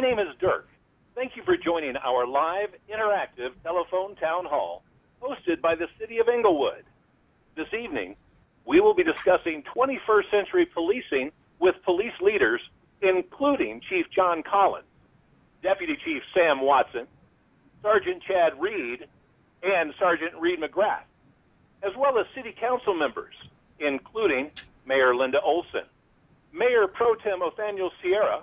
name is Dirk. Thank you for joining our live, interactive telephone town hall hosted by the City of Englewood. This evening, we will be discussing 21st century policing with police leaders, including Chief John Collins, Deputy Chief Sam Watson, Sergeant Chad Reid, and Sergeant Reid McGrath, as well as City Council members, including Mayor Linda Olson, Mayor Pro Tem Othaniel Sierra,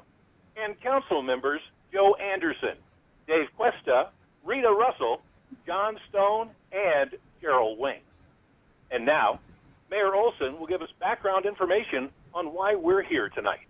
and Council members Joe Anderson, Dave Cuesta, Rita Russell, John Stone, and Cheryl Wing. And now, Mayor Olson will give us background information on why we're here tonight.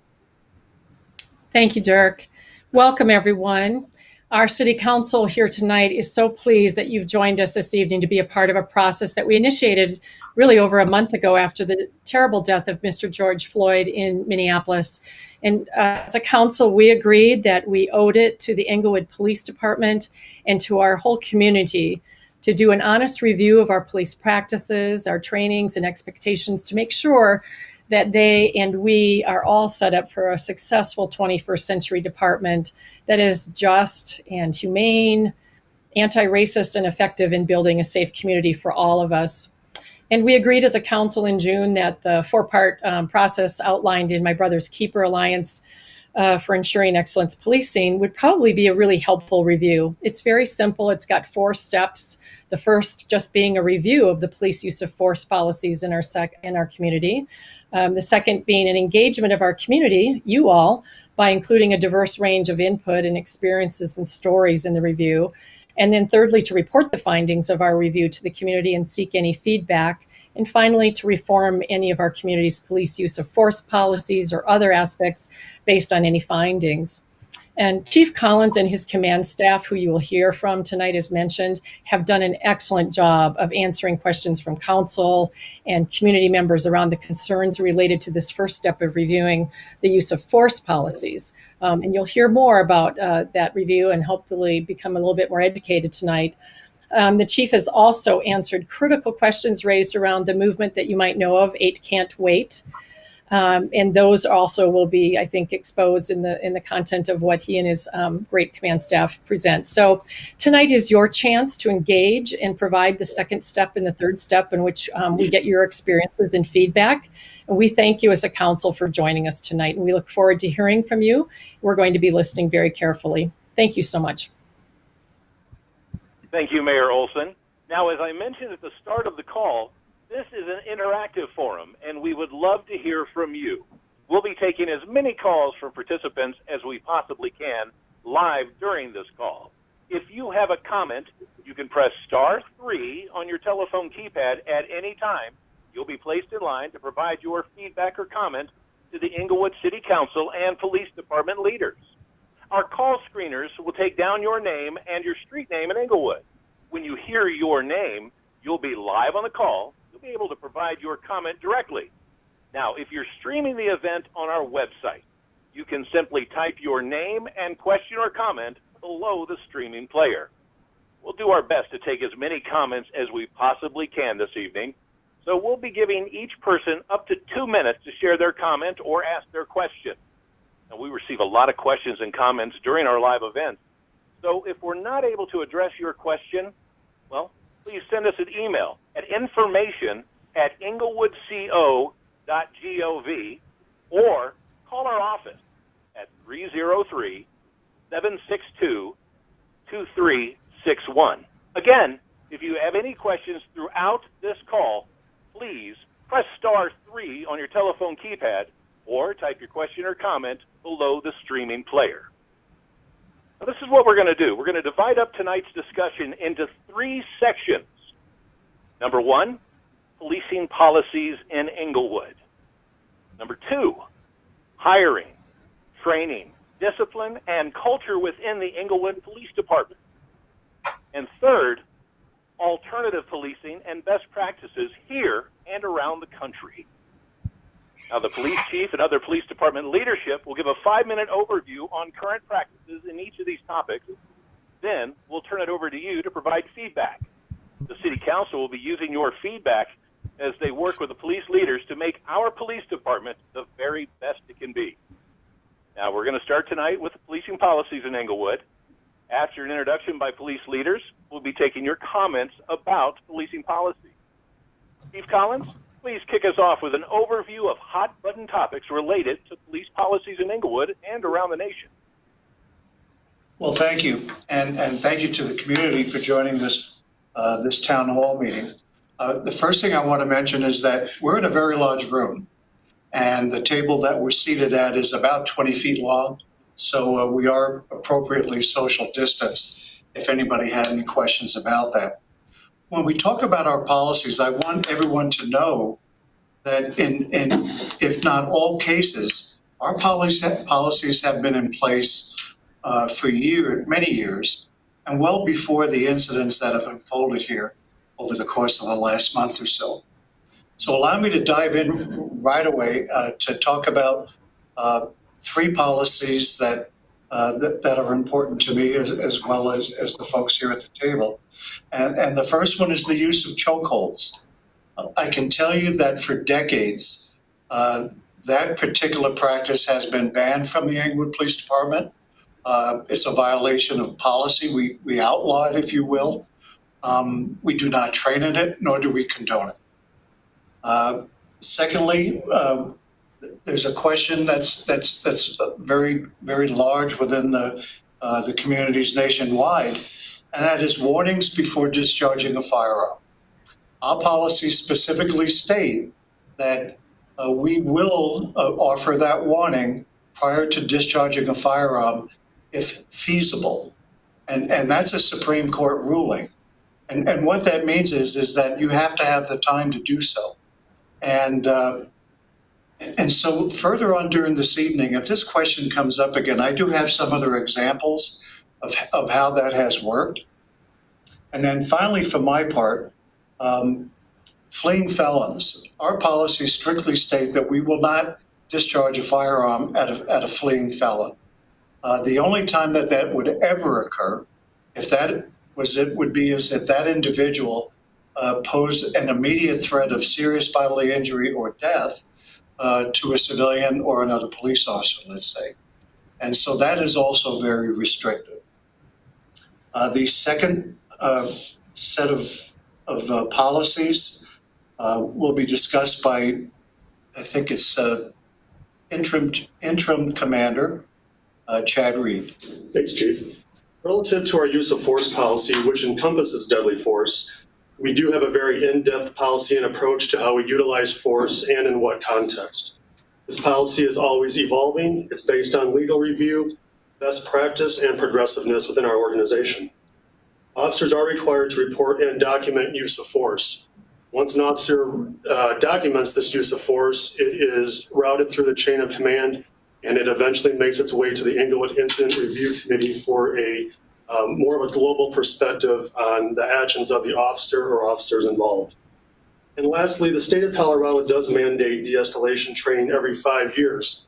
Thank you, Dirk. Welcome, everyone. Our City Council here tonight is so pleased that you've joined us this evening to be a part of a process that we initiated really over a month ago after the terrible death of Mr. George Floyd in Minneapolis. And as a council, we agreed that we owed it to the Inglewood Police Department and to our whole community to do an honest review of our police practices, our trainings and expectations to make sure that they and we are all set up for a successful 21st century department that is just and humane, anti-racist, and effective in building a safe community for all of us. And we agreed as a council in June that the four-part process outlined in my Brother's Keeper Alliance for ensuring excellence policing would probably be a really helpful review. It's very simple. It's got 4 steps. The first just being a review of the police use of force policies in our community. The second being an engagement of our community, you all, by including a diverse range of input and experiences and stories in the review. And then thirdly, to report the findings of our review to the community and seek any feedback. And finally, to reform any of our community's police use of force policies or other aspects based on any findings. And Chief Collins and his command staff, who you will hear from tonight as mentioned, have done an excellent job of answering questions from council and community members around the concerns related to this first step of reviewing the use of force policies. And you'll hear more about that review and hopefully become a little bit more educated tonight. The chief has also answered critical questions raised around the movement that you might know of, 8 Can't Wait. And those also will be, I think, exposed in the content of what he and his great command staff present. So tonight is your chance to engage and provide the second step and the third step in which we get your experiences and feedback. And we thank you as a council for joining us tonight. And we look forward to hearing from you. We're going to be listening very carefully. Thank you so much. Thank you, Mayor Olson. Now, as I mentioned at the start of the call, this is an interactive forum, and we would love to hear from you. We'll be taking as many calls from participants as we possibly can live during this call. If you have a comment, you can press *3 on your telephone keypad at any time. You'll be placed in line to provide your feedback or comment to the Englewood City Council and Police Department leaders. Our call screeners will take down your name and your street name in Englewood. When you hear your name, you'll be live on the call. You'll be able to provide your comment directly. Now, if you're streaming the event on our website, you can simply type your name and question or comment below the streaming player. We'll do our best to take as many comments as we possibly can this evening. So we'll be giving each person up to 2 minutes to share their comment or ask their question. And we receive a lot of questions and comments during our live event. So if we're not able to address your question, well, please send us an email at information@englewoodco.gov or call our office at 303-762-2361. Again, if you have any questions throughout this call, please press *3 on your telephone keypad or type your question or comment below the streaming player. Now, this is what we're going to do. We're going to divide up tonight's discussion into 3 sections. Number 1, policing policies in Englewood. Number 2, hiring, training, discipline, and culture within the Englewood Police Department. And third, alternative policing and best practices here and around the country. Now, the police chief and other police department leadership will give a 5-minute overview on current practices in each of these topics. Then we'll turn it over to you to provide feedback. The City Council will be using your feedback as they work with the police leaders to make our police department the very best it can be. Now, we're going to start tonight with the policing policies in Englewood. After an introduction by police leaders, we'll be taking your comments about policing policy. Chief Collins, please kick us off with an overview of hot-button topics related to police policies in Englewood and around the nation. Well, thank you, and thank you to the community for joining this town hall meeting. The first thing I want to mention is that we're in a very large room, and the table that we're seated at is about 20 feet long, so we are appropriately social distanced if anybody had any questions about that. When we talk about our policies, I want everyone to know that in if not all cases, our policies have been in place for many years, and well before the incidents that have unfolded here over the course of the last month or so. So allow me to dive in right away to talk about three policies that are important to me as well as the folks here at the table. And the first one is the use of chokeholds. I can tell you that for decades, that particular practice has been banned from the Inglewood Police Department. It's a violation of policy. We outlaw it, if you will. We do not train in it, nor do we condone it. Secondly, there's a question that's very, very large within the communities nationwide, and that is warnings before discharging a firearm. Our policies specifically state that we will offer that warning prior to discharging a firearm if feasible. And that's a Supreme Court ruling. And what that means is that you have to have the time to do so. And so further on during this evening, if this question comes up again, I do have some other examples of how that has worked. And then finally, for my part, fleeing felons. Our policies strictly state that we will not discharge a firearm at a fleeing felon. The only time that would ever occur, if that was it, would be if that individual posed an immediate threat of serious bodily injury or death to a civilian or another police officer, let's say. And so that is also very restrictive. The second set of policies will be discussed by, I think it's interim commander, Chad Reid. Thanks, Chief. Relative to our use of force policy, which encompasses deadly force, we do have a very in-depth policy and approach to how we utilize force and in what context. This policy is always evolving. It's based on legal review, best practice, and progressiveness within our organization. Officers are required to report and document use of force. Once an officer documents this use of force, it is routed through the chain of command, and it eventually makes its way to the Inglewood Incident Review Committee for a more of a global perspective on the actions of the officer or officers involved. And lastly, the state of Colorado does mandate de-escalation training every 5 years.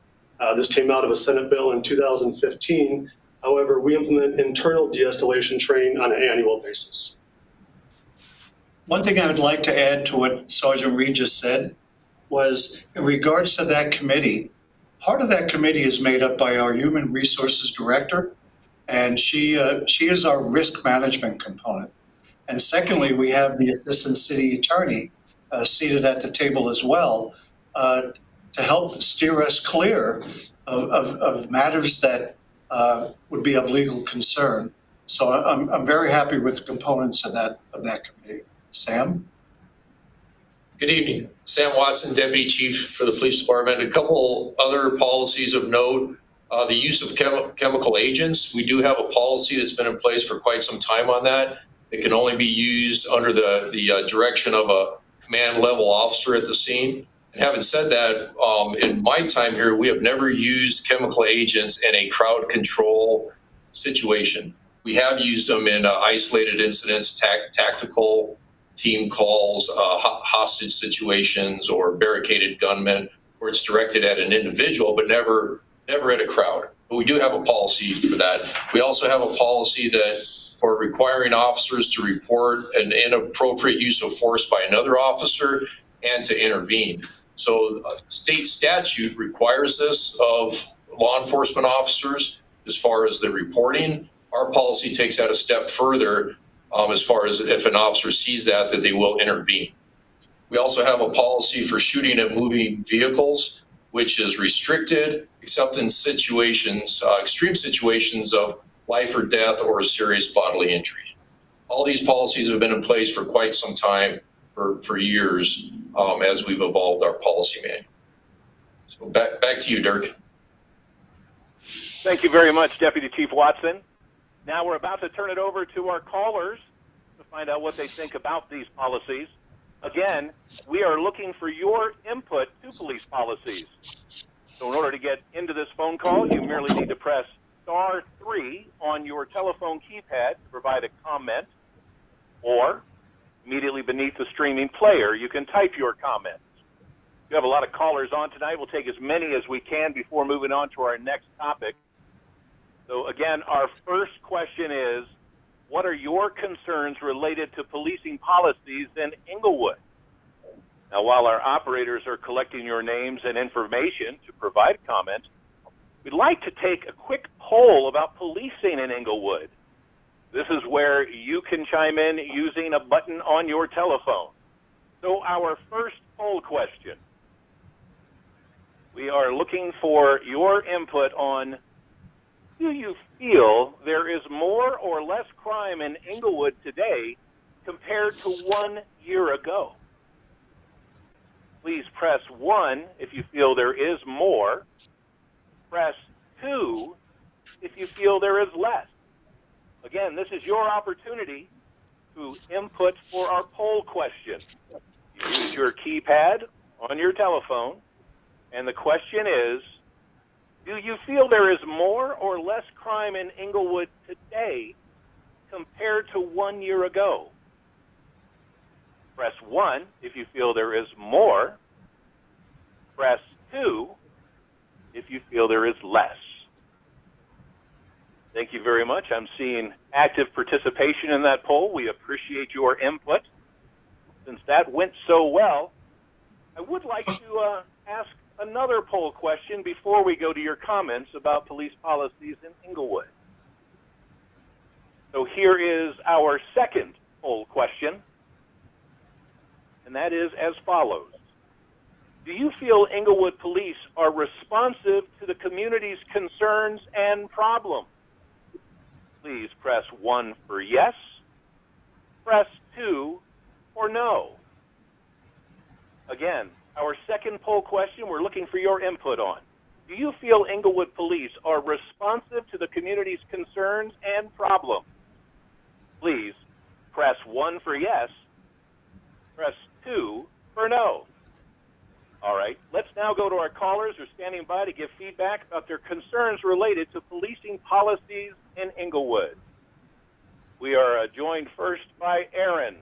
This came out of a Senate bill in 2015. However, we implement internal de-escalation training on an annual basis. One thing I would like to add to what Sergeant Reid just said was in regards to that committee, part of that committee is made up by our Human Resources Director, and she is our risk management component. And secondly, we have the Assistant City Attorney seated at the table as well to help steer us clear of matters that would be of legal concern. So I'm very happy with the components of that committee. Sam? Good evening. Sam Watson, Deputy Chief for the Police Department. A couple other policies of note. The use of chemical agents. We do have a policy that's been in place for quite some time on that. It can only be used under the direction of a command level officer at the scene. And having said that, in my time here, we have never used chemical agents in a crowd control situation. We have used them in isolated incidents, tactical team calls, hostage situations, or barricaded gunmen, where it's directed at an individual, but never at a crowd. But we do have a policy for that. We also have a policy that for requiring officers to report an inappropriate use of force by another officer and to intervene. So state statute requires this of law enforcement officers as far as the reporting. Our policy takes that a step further as far as if an officer sees that they will intervene. We also have a policy for shooting at moving vehicles, which is restricted except in situations, extreme situations of life or death or a serious bodily injury. All these policies have been in place for quite some time, for years, as we've evolved our policy manual. So back to you, Dirk. Thank you very much, Deputy Chief Watson. Now we're about to turn it over to our callers to find out what they think about these policies. Again, we are looking for your input to police policies. So in order to get into this phone call, you merely need to press *3 on your telephone keypad to provide a comment, or immediately beneath the streaming player, you can type your comments. We have a lot of callers on tonight. We'll take as many as we can before moving on to our next topic. So again, our first question is, what are your concerns related to policing policies in Inglewood? Now, while our operators are collecting your names and information to provide comment, we'd like to take a quick poll about policing in Inglewood. This is where you can chime in using a button on your telephone. So our first poll question, we are looking for your input on, do you feel there is more or less crime in Inglewood today compared to 1 year ago? Please press 1 if you feel there is more. Press 2 if you feel there is less. Again, this is your opportunity to input for our poll question. You use your keypad on your telephone, and the question is, do you feel there is more or less crime in Inglewood today compared to 1 year ago? Press 1 if you feel there is more. Press 2 if you feel there is less. Thank you very much. I'm seeing active participation in that poll. We appreciate your input. Since that went so well, I would like to ask another poll question before we go to your comments about police policies in Inglewood. So here is our second poll question, and that is as follows. Do you feel Inglewood police are responsive to the community's concerns and problems? Please press 1 for yes, press 2 for no. Again, our second poll question we're looking for your input on. Do you feel Inglewood police are responsive to the community's concerns and problems? Please press 1 for yes, press 2 for no. All right, let's now go to our callers who are standing by to give feedback about their concerns related to policing policies in Inglewood. We are joined first by Aaron.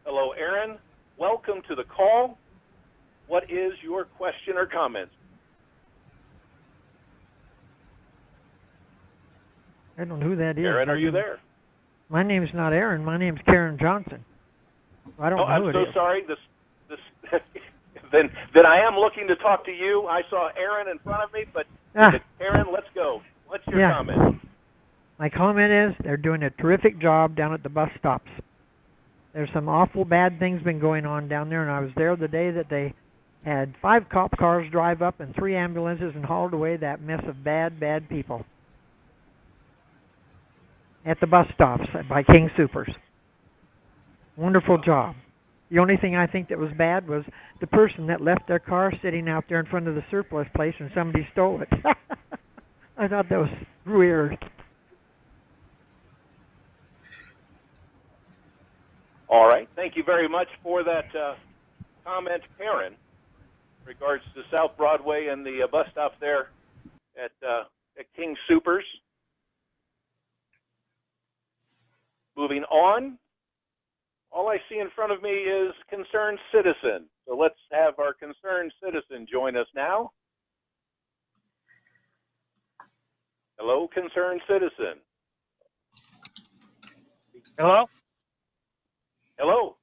Hello, Aaron. Welcome to the call. What is your question or comment? I don't know who that is. Aaron, are you there? My name's not Aaron. My name's Karen Johnson. I don't know who it is. I'm so sorry. Then I am looking to talk to you. I saw Aaron in front of me, but Aaron, let's go. What's your comment? My comment is they're doing a terrific job down at the bus stops. There's some awful bad things been going on down there, and I was there the day that they had 5 cop cars drive up and 3 ambulances and hauled away that mess of bad people at the bus stops by King Supers. Wonderful job. The only thing I think that was bad was the person that left their car sitting out there in front of the surplus place and somebody stole it. I thought that was weird. All right. Thank you very much for that comment, Karen, in regards to South Broadway and the bus stop there at King Supers. Moving on. All I see in front of me is concerned citizen. So let's have our concerned citizen join us now. Hello, concerned citizen. Hello? Hello.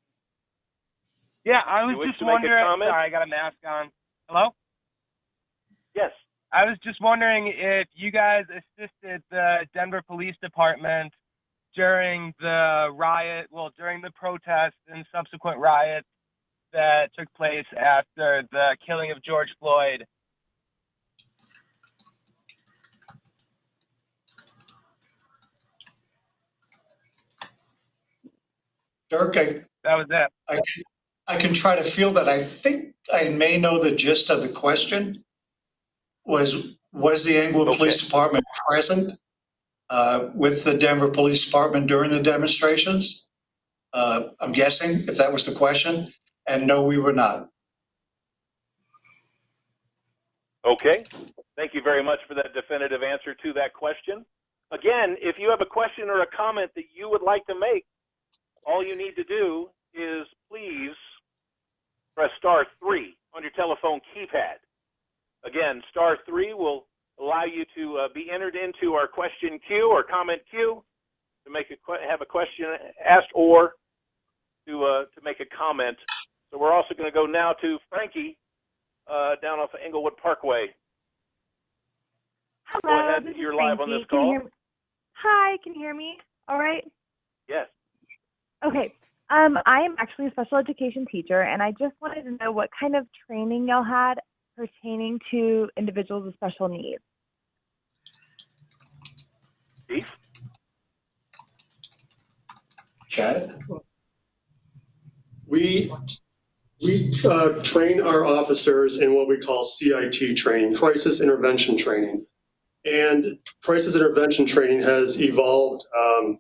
Yeah, I was just wondering. Sorry, I got a mask on. Hello? Yes. I was just wondering if you guys assisted the Denver Police Department during the riot, during the protest and subsequent riots that took place after the killing of George Floyd. Dirk, That was it. I can try to feel that. I think I may know the gist of the question. Was the Inglewood Police Department present with the Denver Police Department during the demonstrations? I'm guessing, if that was the question. And no, we were not. Okay. Thank you very much for that definitive answer to that question. Again, if you have a question or a comment that you would like to make, all you need to do is please press *3 on your telephone keypad. Again, *3 will allow you to be entered into our question queue or comment queue to have a question asked or to make a comment. So we're also going to go now to Frankie down off of Inglewood Parkway. Hello, go ahead. this is You're Frankie. live on this call. Hi, can you hear me? All right. Yes. Okay. I am actually a special education teacher, and I just wanted to know what kind of training y'all had pertaining to individuals with special needs. Steve? Chad? We train our officers in what we call CIT training, crisis intervention training. And crisis intervention training has evolved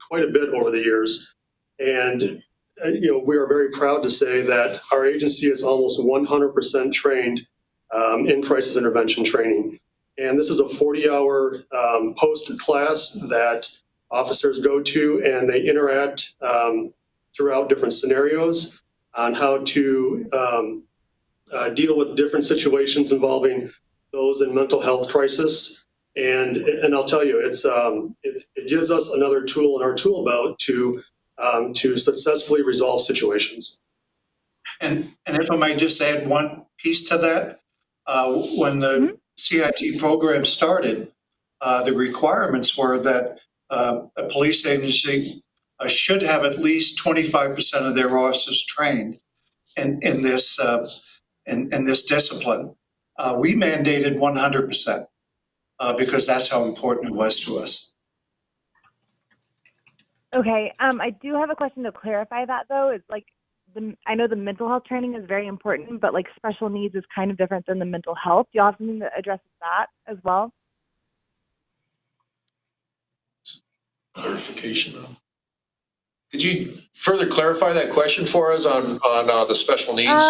quite a bit over the years. And we are very proud to say that our agency is almost 100% trained in crisis intervention training. And this is a 40-hour posted class that officers go to, and they interact throughout different scenarios on how to deal with different situations involving those in mental health crisis. And I'll tell you, it gives us another tool in our tool belt to successfully resolve situations. And if I might just add one piece to that, when the CIT program started, the requirements were that a police agency should have at least 25% of their officers trained in this discipline. We mandated 100% because that's how important it was to us. Okay. I do have a question to clarify that, though. It's like I know the mental health training is very important, but like special needs is kind of different than the mental health. Do you have something that addresses that as well? Clarification though. Could you further clarify that question for us on the special needs?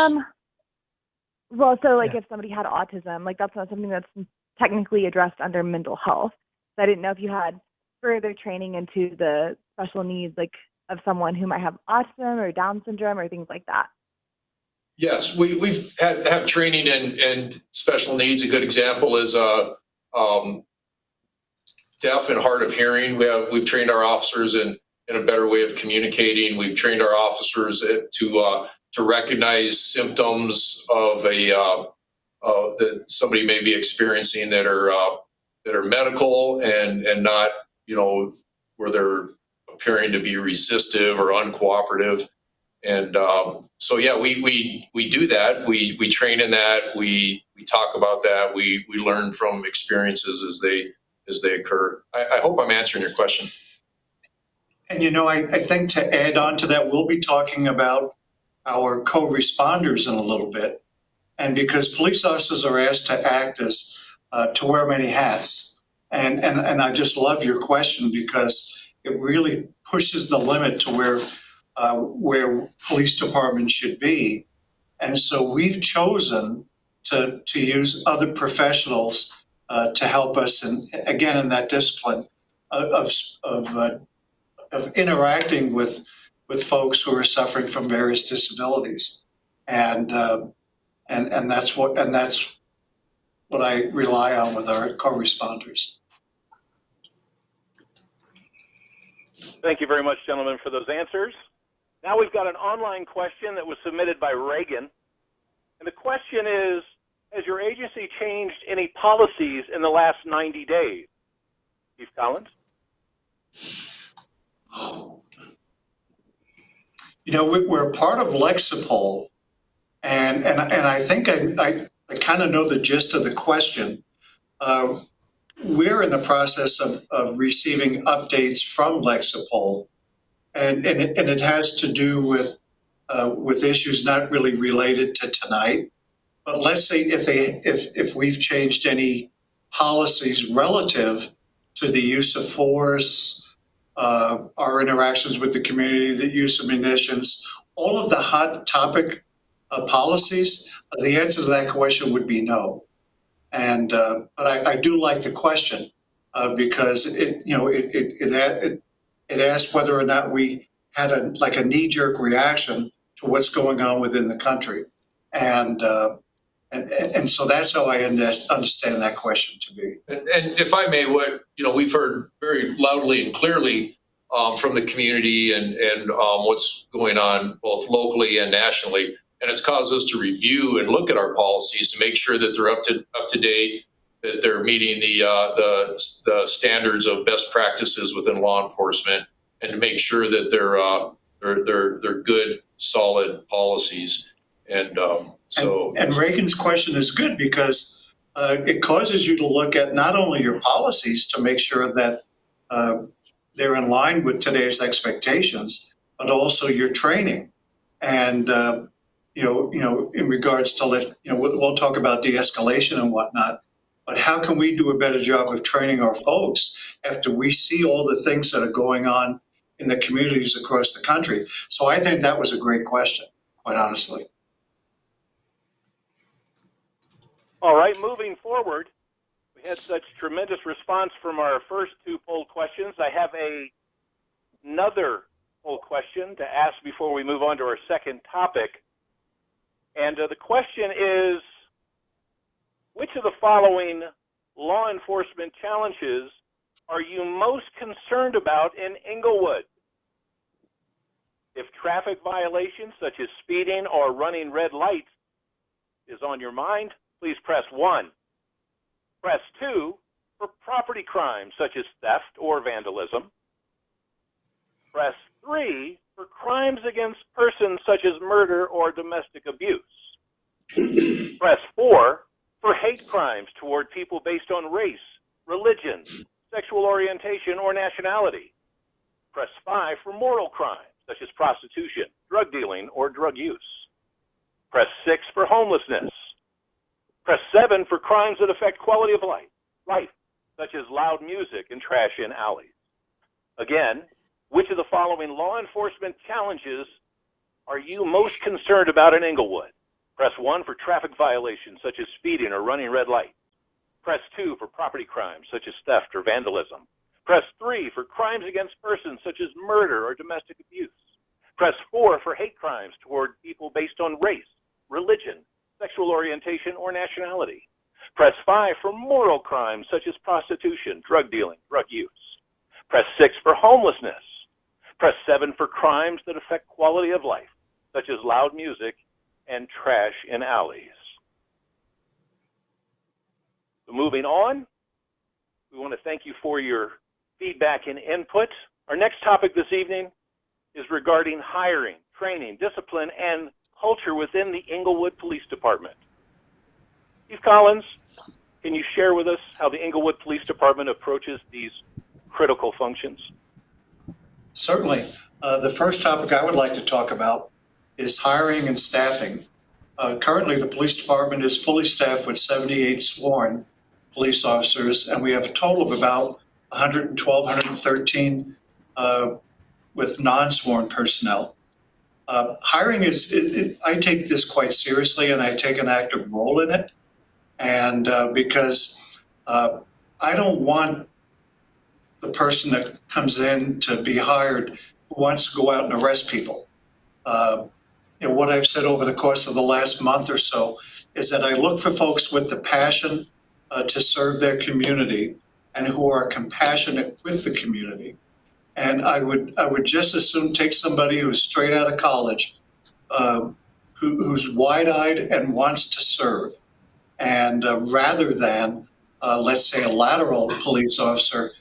Well, so like if somebody had autism, like that's not something that's technically addressed under mental health. So I didn't know if you had further training into the special needs, like of someone who might have autism or Down syndrome or things like that. Yes, we've have training in special needs. A good example is deaf and hard of hearing. We've trained our officers in a better way of communicating. We've trained our officers to recognize symptoms of that somebody may be experiencing that are medical and not where they're appearing to be resistive or uncooperative. And so yeah, we do that. We train in that. We talk about that. We learn from experiences as they occur. I hope I'm answering your question. And I think to add on to that, we'll be talking about our co-responders in a little bit. And because police officers are asked to act to wear many hats. And I just love your question because it really pushes the limit to where police departments should be. And so we've chosen to use other professionals to help us, in that discipline of interacting with folks who are suffering from various disabilities, and that's what I rely on with our co-responders. Thank you very much, gentlemen, for those answers. Now we've got an online question that was submitted by Reagan. And the question is, has your agency changed any policies in the last 90 days? Chief Collins? You know, we're part of Lexipol, and I think I kind of know the gist of the question. We're in the process of receiving updates from Lexipol, and it has to do with issues not really related to tonight. But let's say if we've changed any policies relative to the use of force, our interactions with the community, the use of munitions, all of the hot topic policies, the answer to that question would be no. And but I do like the question because it asked whether or not we had a knee-jerk reaction to what's going on within the country, and so that's how I understand that question to be. And if I may, we've heard very loudly and clearly from the community and what's going on both locally and nationally, and it's caused us to review and look at our policies to make sure that they're up to date, that they're meeting the standards of best practices within law enforcement, and to make sure that they're good, solid policies. And and Reagan's question is good because it causes you to look at not only your policies to make sure that they're in line with today's expectations, but also your training. And in regards to we'll talk about de-escalation and whatnot, but how can we do a better job of training our folks after we see all the things that are going on in the communities across the country? So I think that was a great question, quite honestly. All right, moving forward, we had such tremendous response from our first two poll questions. I have another poll question to ask before we move on to our second topic. And the question is, which of the following law enforcement challenges are you most concerned about in Inglewood? If traffic violations such as speeding or running red lights is on your mind, please press 1. Press 2 for property crimes such as theft or vandalism. Press 3 for crimes against persons such as murder or domestic abuse. Press 4 for hate crimes toward people based on race, religion, sexual orientation, or nationality. Press 5 for moral crimes such as prostitution, drug dealing, or drug use. Press 6 for homelessness. Press 7 for crimes that affect quality of life, such as loud music and trash in alleys. Again, which of the following law enforcement challenges are you most concerned about in Inglewood? Press 1 for traffic violations such as speeding or running red lights. Press 2 for property crimes such as theft or vandalism. Press 3 for crimes against persons such as murder or domestic abuse. Press 4 for hate crimes toward people based on race, religion, sexual orientation, or nationality. Press 5 for moral crimes such as prostitution, drug dealing, drug use. Press 6 for homelessness. Press 7 for crimes that affect quality of life, such as loud music and trash in alleys. So moving on, we want to thank you for your feedback and input. Our next topic this evening is regarding hiring, training, discipline, and culture within the Inglewood Police Department. Chief Collins, can you share with us how the Inglewood Police Department approaches these critical functions? Certainly. The first topic I would like to talk about is hiring and staffing. Currently, the police department is fully staffed with 78 sworn police officers, and we have a total of about 112, 113 with non-sworn personnel. Hiring I take this quite seriously, and I take an active role in it. And because I don't want the person that comes in to be hired who wants to go out and arrest people. What I've said over the course of the last month or so is that I look for folks with the passion to serve their community and who are compassionate with the community. And I would just as soon take somebody who's straight out of college, who's wide-eyed and wants to serve. and rather than, let's say, a lateral police officer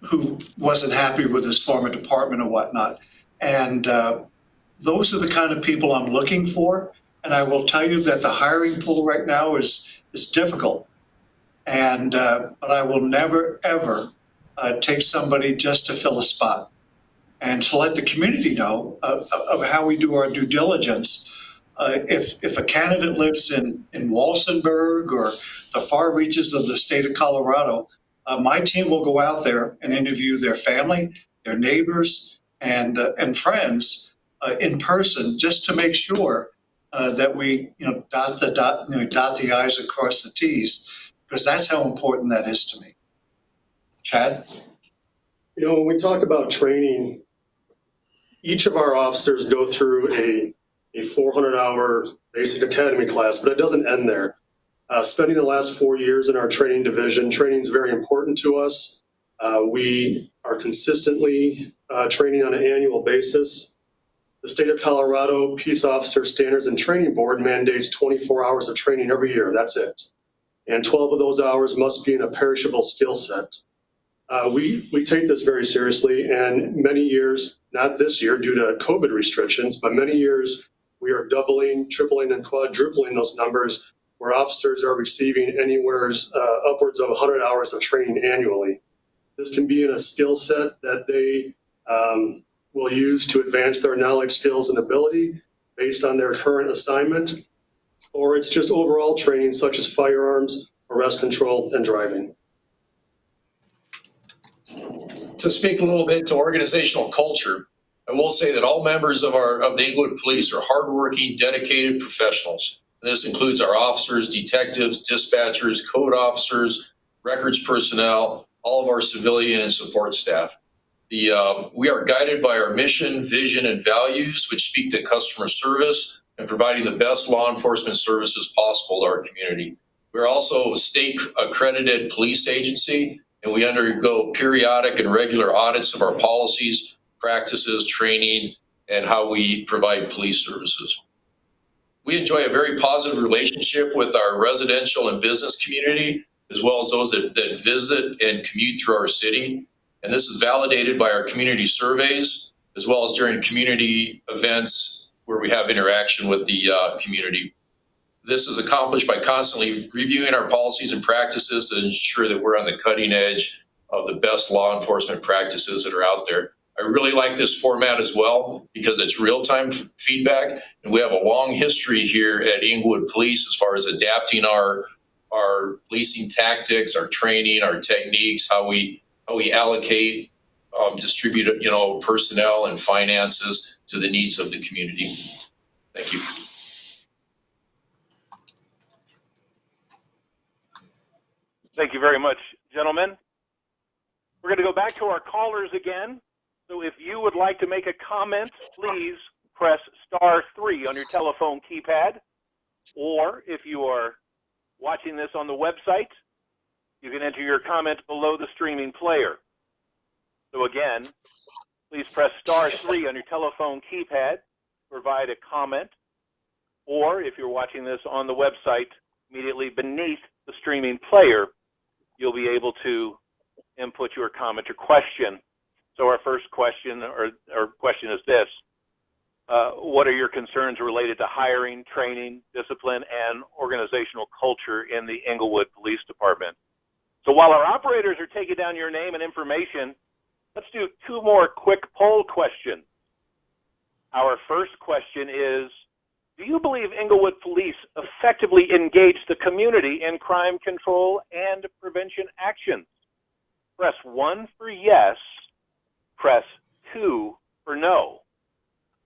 who wasn't happy with his former department or whatnot. And those are the kind of people I'm looking for. And I will tell you that the hiring pool right now is difficult. And but I will never, ever take somebody just to fill a spot. And to let the community know of how we do our due diligence. If a candidate lives in Walsenburg or the far reaches of the state of Colorado, my team will go out there and interview their family, their neighbors, and friends in person, just to make sure that we dot the I's and cross the T's, because that's how important that is to me. Chad? When we talk about training, each of our officers go through a 400-hour basic academy class, but it doesn't end there. Spending the last 4 years in our training division, training is very important to us. We are consistently training on an annual basis. The state of Colorado Peace Officer Standards and Training Board mandates 24 hours of training every year. That's it. And 12 of those hours must be in a perishable skill set. We take this very seriously, and many years, not this year due to COVID restrictions, but many years we are doubling, tripling, and quadrupling those numbers where officers are receiving anywhere upwards of 100 hours of training annually. This can be in a skill set that they will use to advance their knowledge, skills, and ability based on their current assignment, or it's just overall training such as firearms, arrest control, and driving. To speak a little bit to organizational culture, I will say that all members of the Inglewood Police are hardworking, dedicated professionals. This includes our officers, detectives, dispatchers, code officers, records personnel, all of our civilian and support staff. We are guided by our mission, vision, and values, which speak to customer service and providing the best law enforcement services possible to our community. We're also a state accredited police agency, and we undergo periodic and regular audits of our policies, practices, training, and how we provide police services. We enjoy a very positive relationship with our residential and business community, as well as those that visit and commute through our city. And this is validated by our community surveys, as well as during community events where we have interaction with the community. This is accomplished by constantly reviewing our policies and practices to ensure that we're on the cutting edge of the best law enforcement practices that are out there. I really like this format as well because it's real-time feedback, and we have a long history here at Inglewood Police as far as adapting our policing tactics, our training, our techniques, how we allocate, distribute, personnel and finances to the needs of the community. Thank you. Thank you very much, gentlemen. We're going to go back to our callers again. So if you would like to make a comment, please press *3 on your telephone keypad. Or if you are watching this on the website, you can enter your comment below the streaming player. So again, please press *3 on your telephone keypad to provide a comment. Or if you're watching this on the website, immediately beneath the streaming player, you'll be able to input your comment or question. So our first question or question is this. What are your concerns related to hiring, training, discipline, and organizational culture in the Inglewood Police Department? So while our operators are taking down your name and information, let's do 2 more quick poll questions. Our first question is, do you believe Inglewood Police effectively engage the community in crime control and prevention actions? Press 1 for yes, press 2 for no.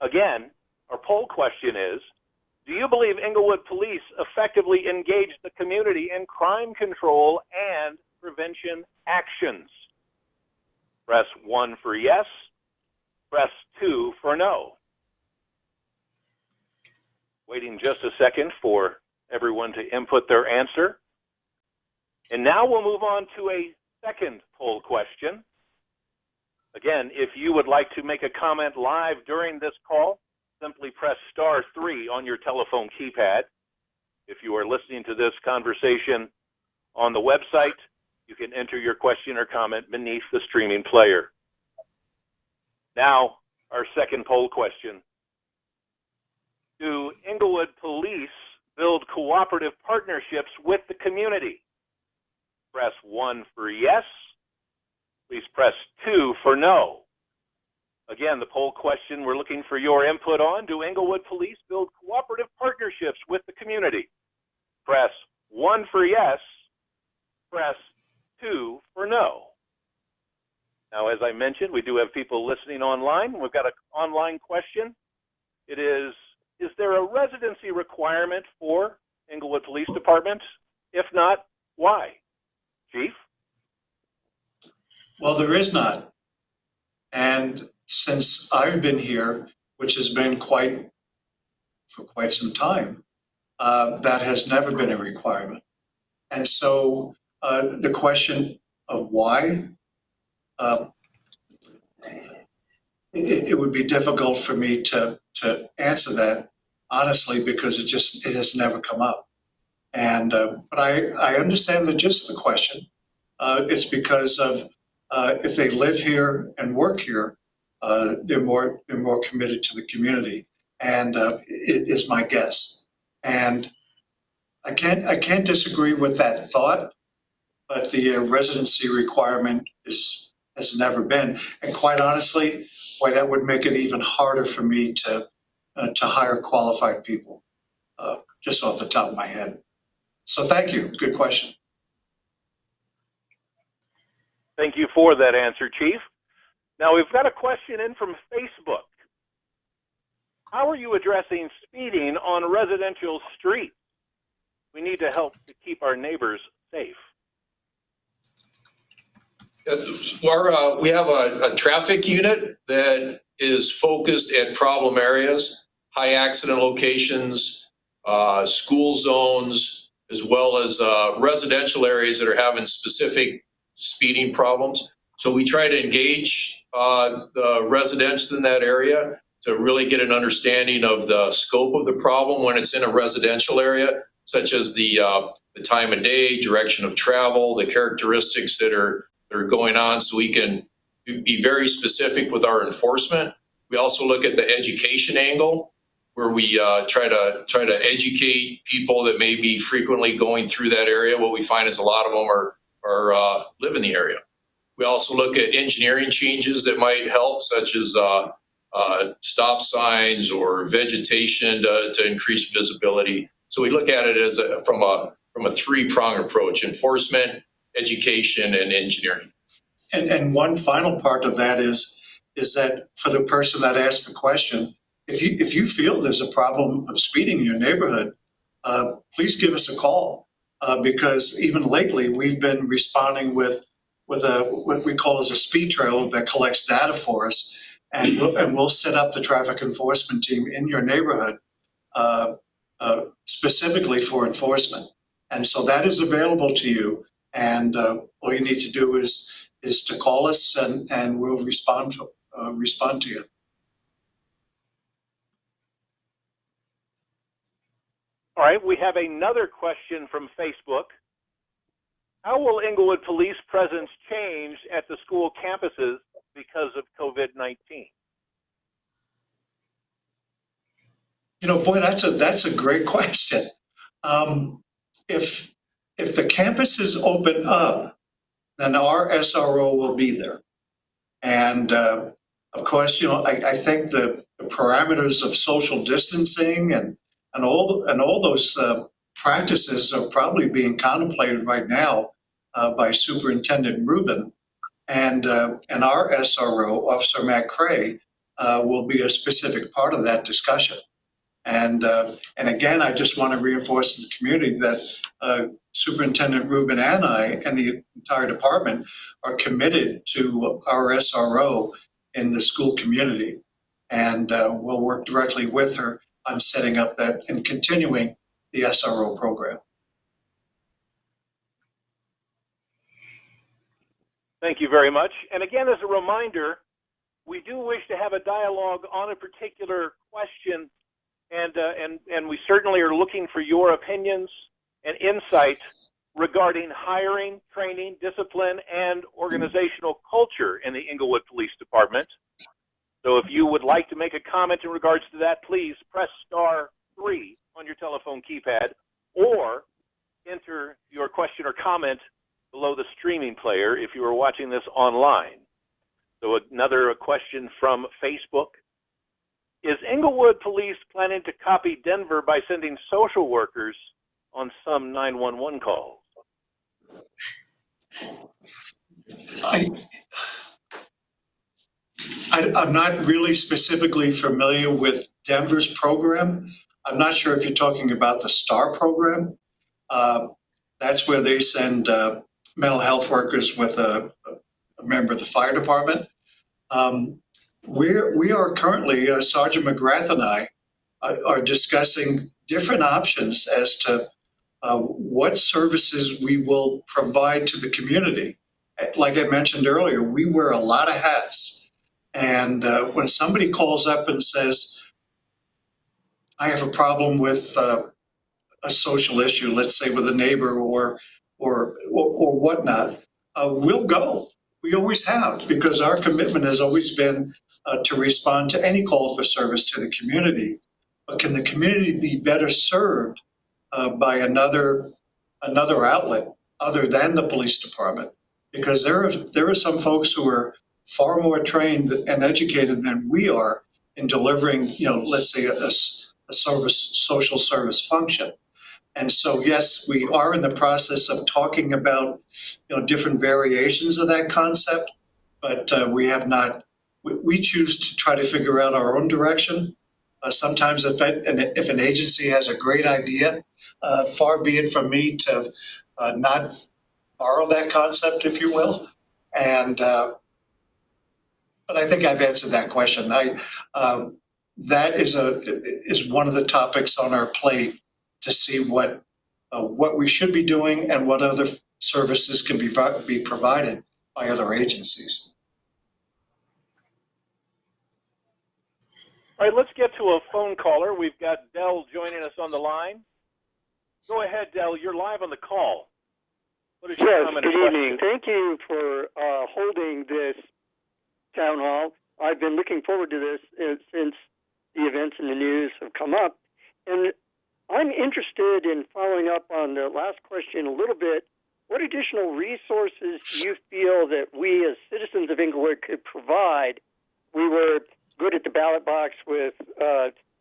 Again, our poll question is, do you believe Inglewood Police effectively engage the community in crime control and prevention actions? Press 1 for yes, press 2 for no. Waiting just a second for everyone to input their answer. And now we'll move on to a second poll question. Again, if you would like to make a comment live during this call, simply press *3 on your telephone keypad. If you are listening to this conversation on the website, you can enter your question or comment beneath the streaming player. Now, our second poll question. Do Inglewood police build cooperative partnerships with the community? Press 1 for yes. Please press 2 for no. Again, the poll question we're looking for your input on. Do Inglewood police build cooperative partnerships with the community? Press 1 for yes. Press 2 for no. Now, as I mentioned, we do have people listening online. We've got an online question. It is there a residency requirement for Inglewood Police Department? If not, why? Chief? Well, there is not. And since I've been here, which has been for quite some time, that has never been a requirement. And so the question of why, it would be difficult for me to answer that honestly, because it has never come up. And but I understand the gist of the question. It's because of if they live here and work here, they're more committed to the community, and it is my guess. And I can't disagree with that thought, but the residency requirement has never been, and quite honestly, why that would make it even harder for me to hire qualified people, just off the top of my head. So thank you. Good question. Thank you for that answer, Chief. Now, we've got a question in from Facebook. How are you addressing speeding on residential streets? We need to help to keep our neighbors safe. We have a traffic unit that is focused at problem areas, high accident locations, school zones, as well as residential areas that are having specific speeding problems. So we try to engage the residents in that area to really get an understanding of the scope of the problem when it's in a residential area, such as the time of day, direction of travel, the characteristics that are going on, so we can be very specific with our enforcement. We also look at the education angle, where we try to educate people that may be frequently going through that area. What we find is a lot of them are live in the area. We also look at engineering changes that might help, such as stop signs or vegetation to increase visibility. So we look at it as from a three-pronged approach: enforcement, education, and engineering. And one final part of that is that for the person that asked the question, if you feel there's a problem of speeding in your neighborhood, please give us a call, because even lately we've been responding with what we call as a speed trail that collects data for us, and we'll set up the traffic enforcement team in your neighborhood specifically for enforcement. And so that is available to you, and all you need to do is to call us, and we'll respond to you. All right, we have another question from Facebook. How will Inglewood Police presence change at the school campuses because of COVID-19? You know, boy, that's a great question. If the campuses open up, then our SRO will be there. And of course, you know, I think the parameters of social distancing and all those practices are probably being contemplated right now by Superintendent Rubin, and our SRO, Officer Mcgrath, will be a specific part of that discussion. And again, I just want to reinforce to the community that Superintendent Rubin and I and the entire department are committed to our SRO in the school community, and we'll work directly with her on setting up that and continuing the SRO program. Thank you very much. And again, as a reminder, we do wish to have a dialogue on a particular question and we certainly are looking for your opinions and insight regarding hiring, training, discipline, and organizational culture in the Inglewood Police Department. So if you would like to make a comment in regards to that, please press *3 on your telephone keypad or enter your question or comment below the streaming player if you are watching this online. So another question from Facebook. Is Inglewood Police planning to copy Denver by sending social workers on some 911 calls? I'm not really specifically familiar with Denver's program. I'm not sure if you're talking about the STAR program. That's where they send mental health workers with a member of the fire department. We are currently, Sergeant Mcgrath and I are discussing different options as to what services we will provide to the community. Like I mentioned earlier, we wear a lot of hats. And when somebody calls up and says, I have a problem with a social issue, let's say with a neighbor or whatnot, we'll go. We always have, because our commitment has always been to respond to any call for service to the community. But can the community be better served by another outlet other than the police department? Because there are some folks who are far more trained and educated than we are in delivering, let's say a social service function. And so, yes, we are in the process of talking about, different variations of that concept, but we have not. We choose to try to figure out our own direction. Sometimes, if an agency has a great idea, far be it from me to not borrow that concept, if you will. And but I think I've answered that question. That is one of the topics on our plate to see what we should be doing and what other services can be provided by other agencies. All right, let's get to a phone caller. We've got Dell joining us on the line. Go ahead, Dell. You're live on the call. What is your comment? Good evening. Thank you for holding this town hall. I've been looking forward to this since the events in the news have come up. And I'm interested in following up on the last question a little bit. What additional resources do you feel that we as citizens of Inglewood could provide? We were good at the ballot box with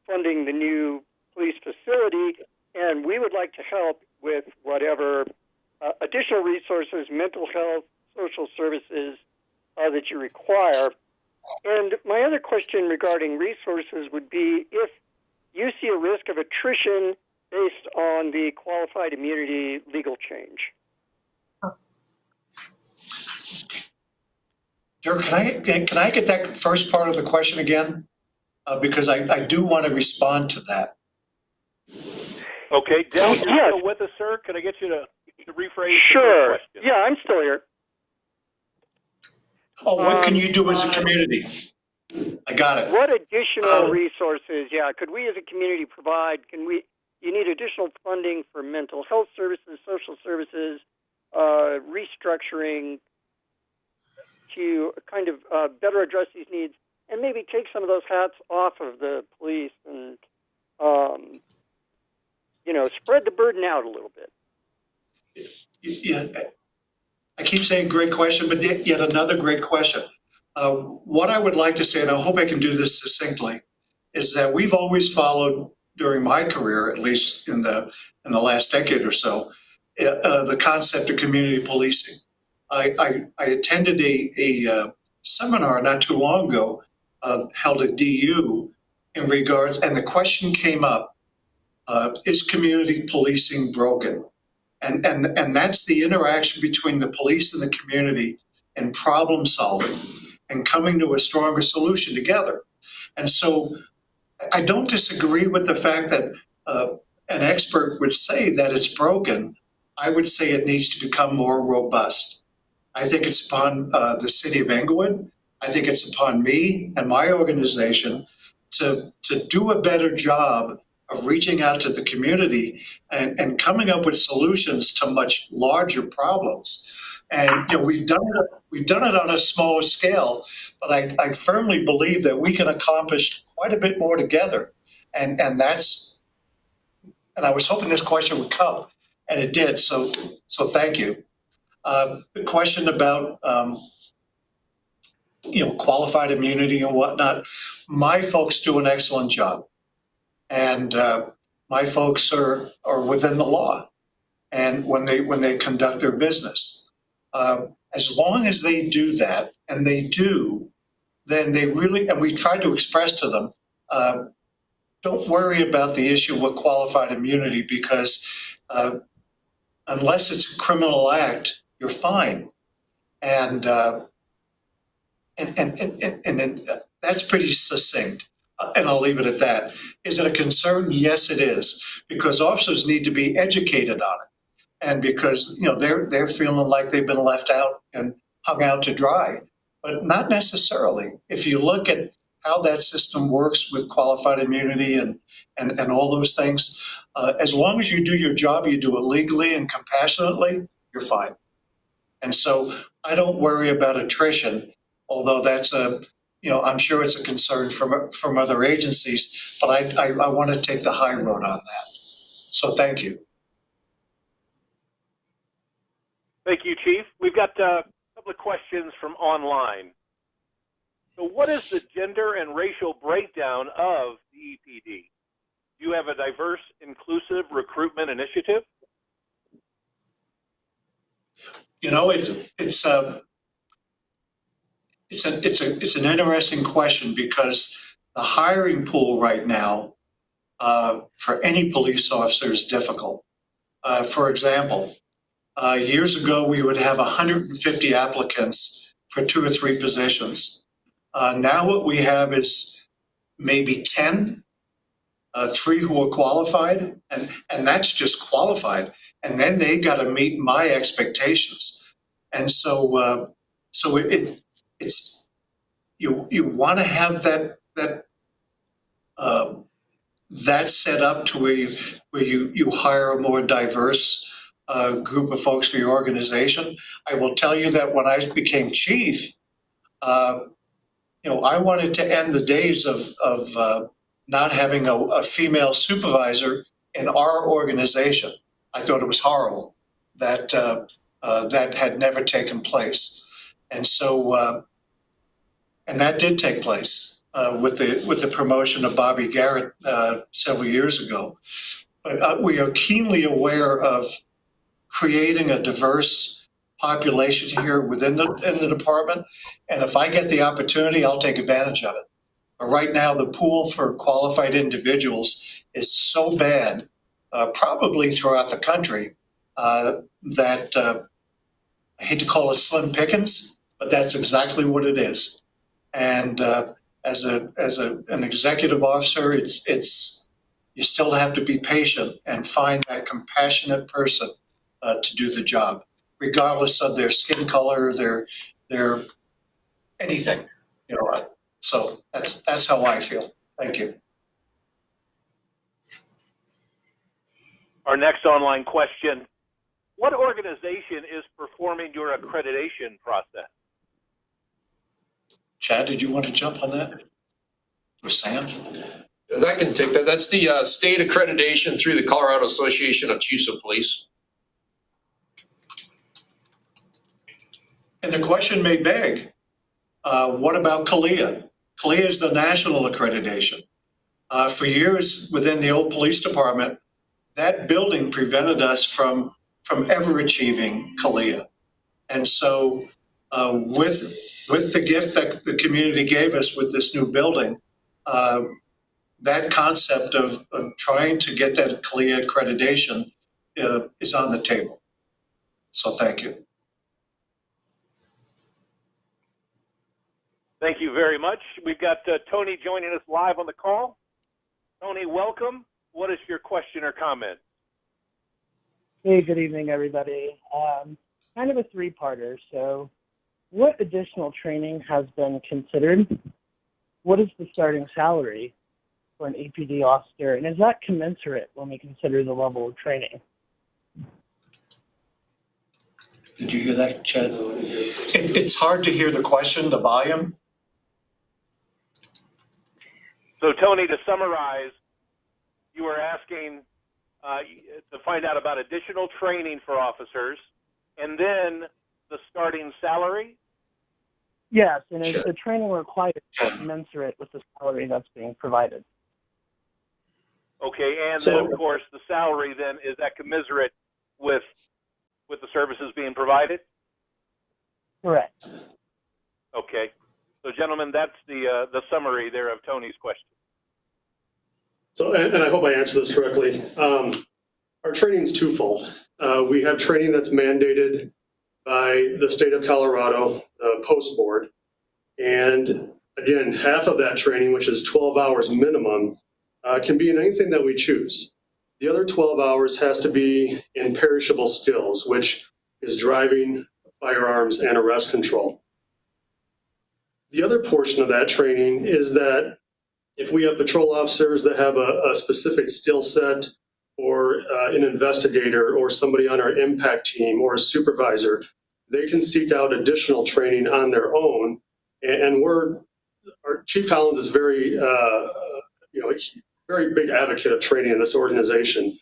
funding the new police facility, and we would like to help with whatever additional resources, mental health, social services that you require. And my other question regarding resources would be if you see a risk of attrition based on the qualified immunity legal change. Dirk, can I get that first part of the question again? Because I do want to respond to that. Okay, Dell, you're still with us, sir? Can I get you to rephrase Sure. the question? Yeah, I'm still here. Oh, what can you do as a community? I got it. What additional resources, could we as a community provide? You need additional funding for mental health services, social services, restructuring to kind of better address these needs and maybe take some of those hats off of the police and, spread the burden out a little bit. Yeah, I keep saying great question, but yet another great question. What I would like to say, and I hope I can do this succinctly, is that we've always followed, during my career, at least in the last decade or so, the concept of community policing. I attended a seminar not too long ago held at DU in regards, and the question came up, is community policing broken? And that's the interaction between the police and the community and problem solving and coming to a stronger solution together. And so I don't disagree with the fact that an expert would say that it's broken. I would say it needs to become more robust. I think it's upon the City of Englewood. I think it's upon me and my organization to do a better job of reaching out to the community and coming up with solutions to much larger problems. And we've done it on a smaller scale, but I firmly believe that we can accomplish quite a bit more together. And I was hoping this question would come, and it did. So thank you. The question about qualified immunity and whatnot, my folks do an excellent job, and my folks are within the law, and when they conduct their business, as long as they do that, and they do, then they really, and we try to express to them, don't worry about the issue with qualified immunity, because unless it's a criminal act, you're fine. And that's pretty succinct. And I'll leave it at that. Is it a concern? Yes, it is, because officers need to be educated on it, and because they're feeling like they've been left out and hung out to dry, but not necessarily. If you look at how that system works with qualified immunity and all those things, as long as you do your job, you do it legally and compassionately, you're fine. And so I don't worry about attrition, although that's I'm sure it's a concern from other agencies, but I want to take the high road on that. So thank you. Thank you, Chief. We've got a couple of questions from online. So what is the gender and racial breakdown of the EPD? Do you have a diverse, inclusive recruitment initiative? It's an interesting question, because the hiring pool right now for any police officer is difficult. For example, years ago we would have 150 applicants for 2 or 3 positions. Now what we have is maybe 10, 3 who are qualified, and that's just qualified. And then they got to meet my expectations. And so it's you want to have that set up to where you hire a more diverse group of folks for your organization. I will tell you that when I became chief, I wanted to end the days of not having a female supervisor in our organization. I thought it was horrible that that had never taken place, and so and that did take place with the promotion of Bobby Garrett several years ago. But we are keenly aware of creating a diverse population here in the department, and if I get the opportunity, I'll take advantage of it. But right now, the pool for qualified individuals is so bad, probably throughout the country, that I hate to call it slim pickings, but that's exactly what it is. And as an executive officer, it's you still have to be patient and find that compassionate person to do the job, regardless of their skin color, their anything, So that's how I feel. Thank you. Our next online question: what organization is performing your accreditation process? Chad, did you want to jump on that? Or Sam? I can take that. That's the state accreditation through the Colorado Association of Chiefs of Police. And the question may beg, what about CALEA? CALEA is the national accreditation. For years within the old police department, that building prevented us from ever achieving CALEA. And so with the gift that the community gave us with this new building, that concept of trying to get that CALEA accreditation is on the table. So thank you. Thank you very much. We've got Tony joining us live on the call. Tony, welcome. What is your question or comment? Hey, good evening, everybody. Kind of a 3-parter. So what additional training has been considered? What is the starting salary? for an APD officer, and is that commensurate when we consider the level of training? Did you hear that, Chad? It's hard to hear the question, the volume. So, Tony, to summarize, you were asking to find out about additional training for officers and then the starting salary? Yes, and is the training required commensurate with the salary that's being provided? Okay, and then, of course, the salary then, is that commiserate with the services being provided? Correct. Okay. So, gentlemen, that's the summary there of Tony's question. So, and I hope I answer this correctly. Our training is twofold. We have training that's mandated by the state of Colorado, Post Board. And again, half of that training, which is 12 hours minimum, can be in anything that we choose. The other 12 hours has to be in perishable skills, which is driving, firearms, and arrest control. The other portion of that training is that if we have patrol officers that have a specific skill set, or an investigator, or somebody on our impact team, or a supervisor, they can seek out additional training on their own. And our Chief Collins is very, very big advocate of training in this organization.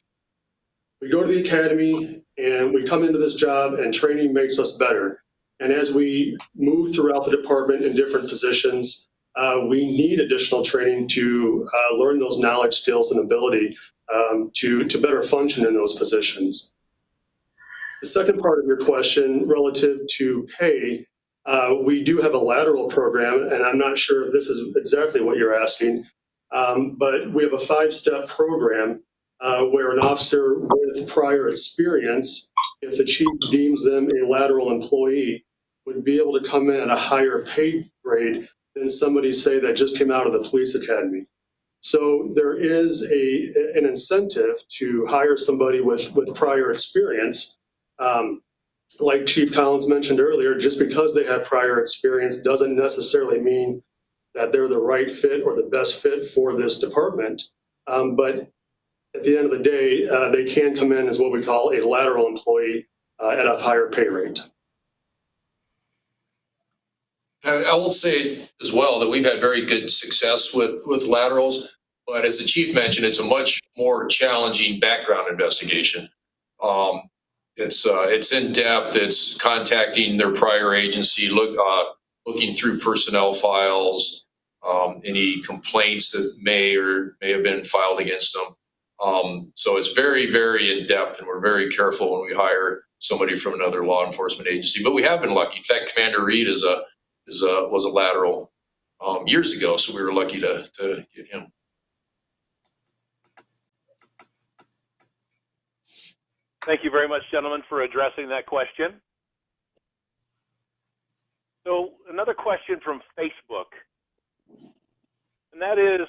We go to the academy and we come into this job, and training makes us better. And as we move throughout the department in different positions, we need additional training to learn those knowledge, skills, and ability to better function in those positions. The second part of your question relative to pay, we do have a lateral program, and I'm not sure if this is exactly what you're asking, but we have a 5-step program where an officer with prior experience, if the chief deems them a lateral employee, would be able to come in at a higher pay grade than somebody, say, that just came out of the police academy. So there is an incentive to hire somebody with prior experience. Like Chief Collins mentioned earlier, just because they have prior experience doesn't necessarily mean that they're the right fit or the best fit for this department. But at the end of the day, they can come in as what we call a lateral employee at a higher pay rate. I will say as well that we've had very good success with laterals, but as the chief mentioned, it's a much more challenging background investigation. It's in depth. It's contacting their prior agency, looking through personnel files, any complaints that may have been filed against them. So it's very, very in depth, and we're very careful when we hire somebody from another law enforcement agency. But we have been lucky. In fact, Commander Reid was a lateral years ago, so we were lucky to get him. Thank you very much, gentlemen, for addressing that question. So another question from Facebook, and that is,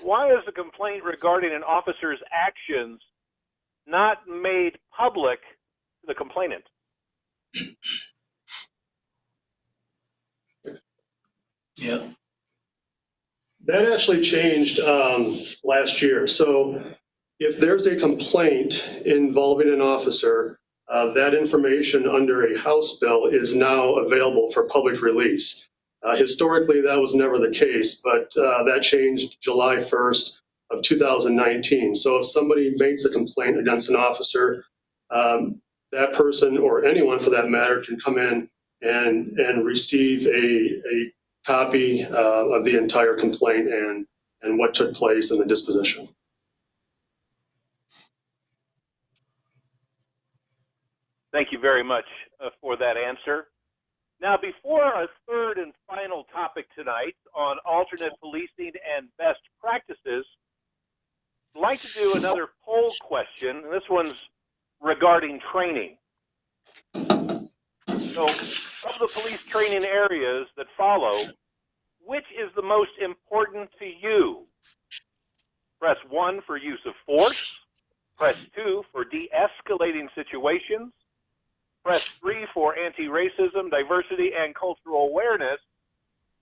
why is the complaint regarding an officer's actions not made public to the complainant? Yeah. That actually changed last year. So if there's a complaint involving an officer, that information under a House bill is now available for public release. Historically, that was never the case, but that changed July 1st of 2019. So if somebody makes a complaint against an officer, that person, or anyone for that matter, can come in and receive a copy of the entire complaint and what took place in the disposition. Thank you very much for that answer. Now, before our third and final topic tonight on alternate policing and best practices, I'd like to do another poll question, and this one's regarding training. So, of the police training areas that follow, which is the most important to you? Press 1 for use of force. Press 2 for de-escalating situations. Press 3 for anti-racism, diversity, and cultural awareness.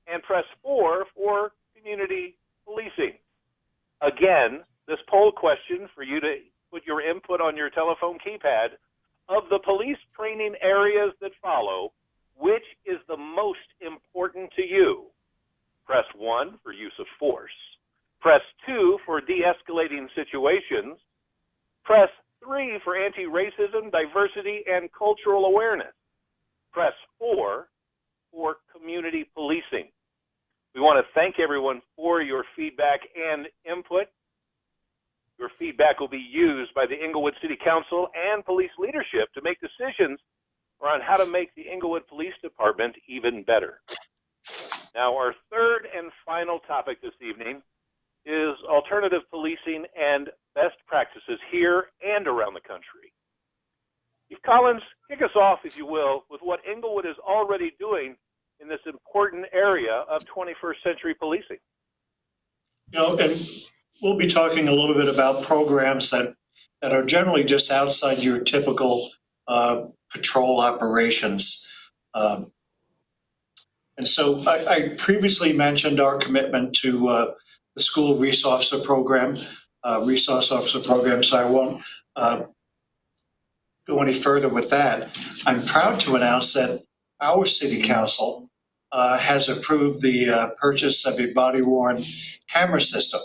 And press 4 for community policing. Again, this poll question for you to put your input on your telephone keypad: of the police training areas that follow, which is the most important to you? Press 1 for use of force. Press 2 for de-escalating situations. Press 3 for anti-racism, diversity, and cultural awareness. Press 4 for community policing. We want to thank everyone for your feedback and input. Your feedback will be used by the Englewood City Council and police leadership to make decisions around how to make the Englewood Police Department even better. Now, our third and final topic this evening is alternative policing and best practices here and around the country. Chief Collins, kick us off, if you will, with what Englewood is already doing in this important area of 21st century policing. You know, and we'll be talking a little bit about programs that are generally just outside your typical patrol operations. And so I previously mentioned our commitment to the school resource officer program, so I won't go any further with that. I'm proud to announce that our city council has approved the purchase of a body-worn camera system.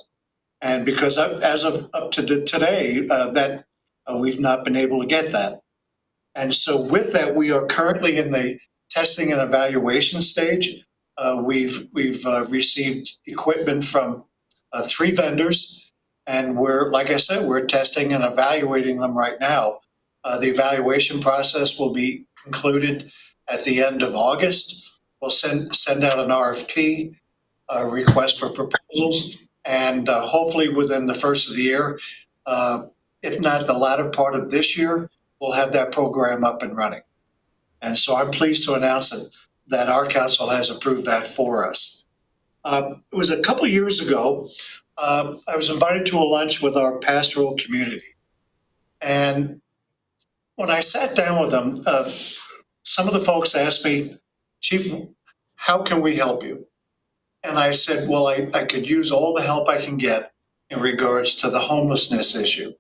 And because as of up to today, that we've not been able to get that. And so with that, we are currently in the testing and evaluation stage. We've received equipment from 3 vendors, and like I said, we're testing and evaluating them right now. The evaluation process will be concluded at the end of August. We'll send out an RFP, request for proposals, and hopefully within the first of the year, if not the latter part of this year, we'll have that program up and running. And so I'm pleased to announce that our council has approved that for us. It was a couple of years ago, I was invited to a lunch with our pastoral community. And when I sat down with them, some of the folks asked me, Chief, how can we help you? And I said, well, I could use all the help I can get in regards to the homelessness issue,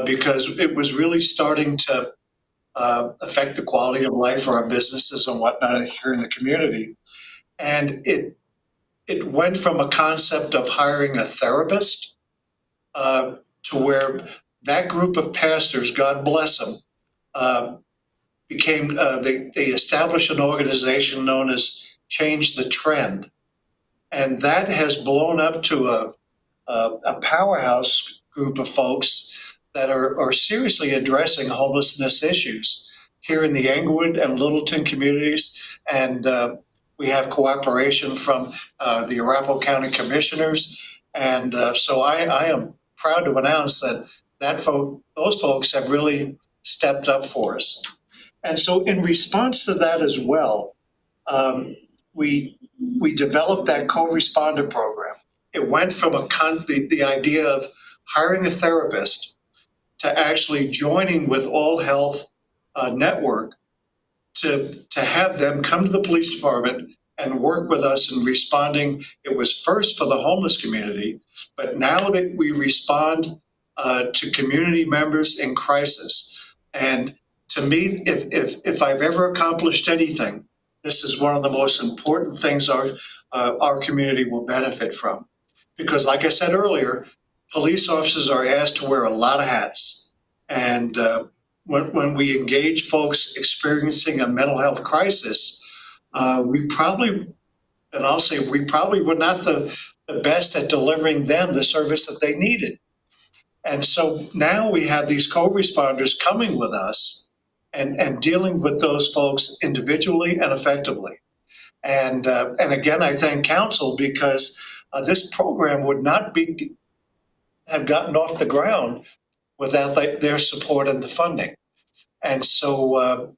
because it was really starting to affect the quality of life for our businesses and whatnot here in the community. And it went from a concept of hiring a therapist to where that group of pastors, God bless them, they established an organization known as Change the Trend. And that has blown up to a powerhouse group of folks that are seriously addressing homelessness issues here in the Englewood and Littleton communities. And we have cooperation from the Arapahoe County Commissioners. And so I am proud to announce that those folks have really stepped up for us. And so in response to that as well, we developed that co-responder program. It went from the idea of hiring a therapist to actually joining with All Health Network to have them come to the police department and work with us in responding. It was first for the homeless community, but now that we respond to community members in crisis. And to me, if I've ever accomplished anything, this is one of the most important things our community will benefit from. Because like I said earlier, police officers are asked to wear a lot of hats. And when we engage folks experiencing a mental health crisis, we probably were not the best at delivering them the service that they needed. And so now we have these co-responders coming with us and dealing with those folks individually and effectively. And again, I thank Counsel because this program would not have gotten off the ground without their support and the funding. And so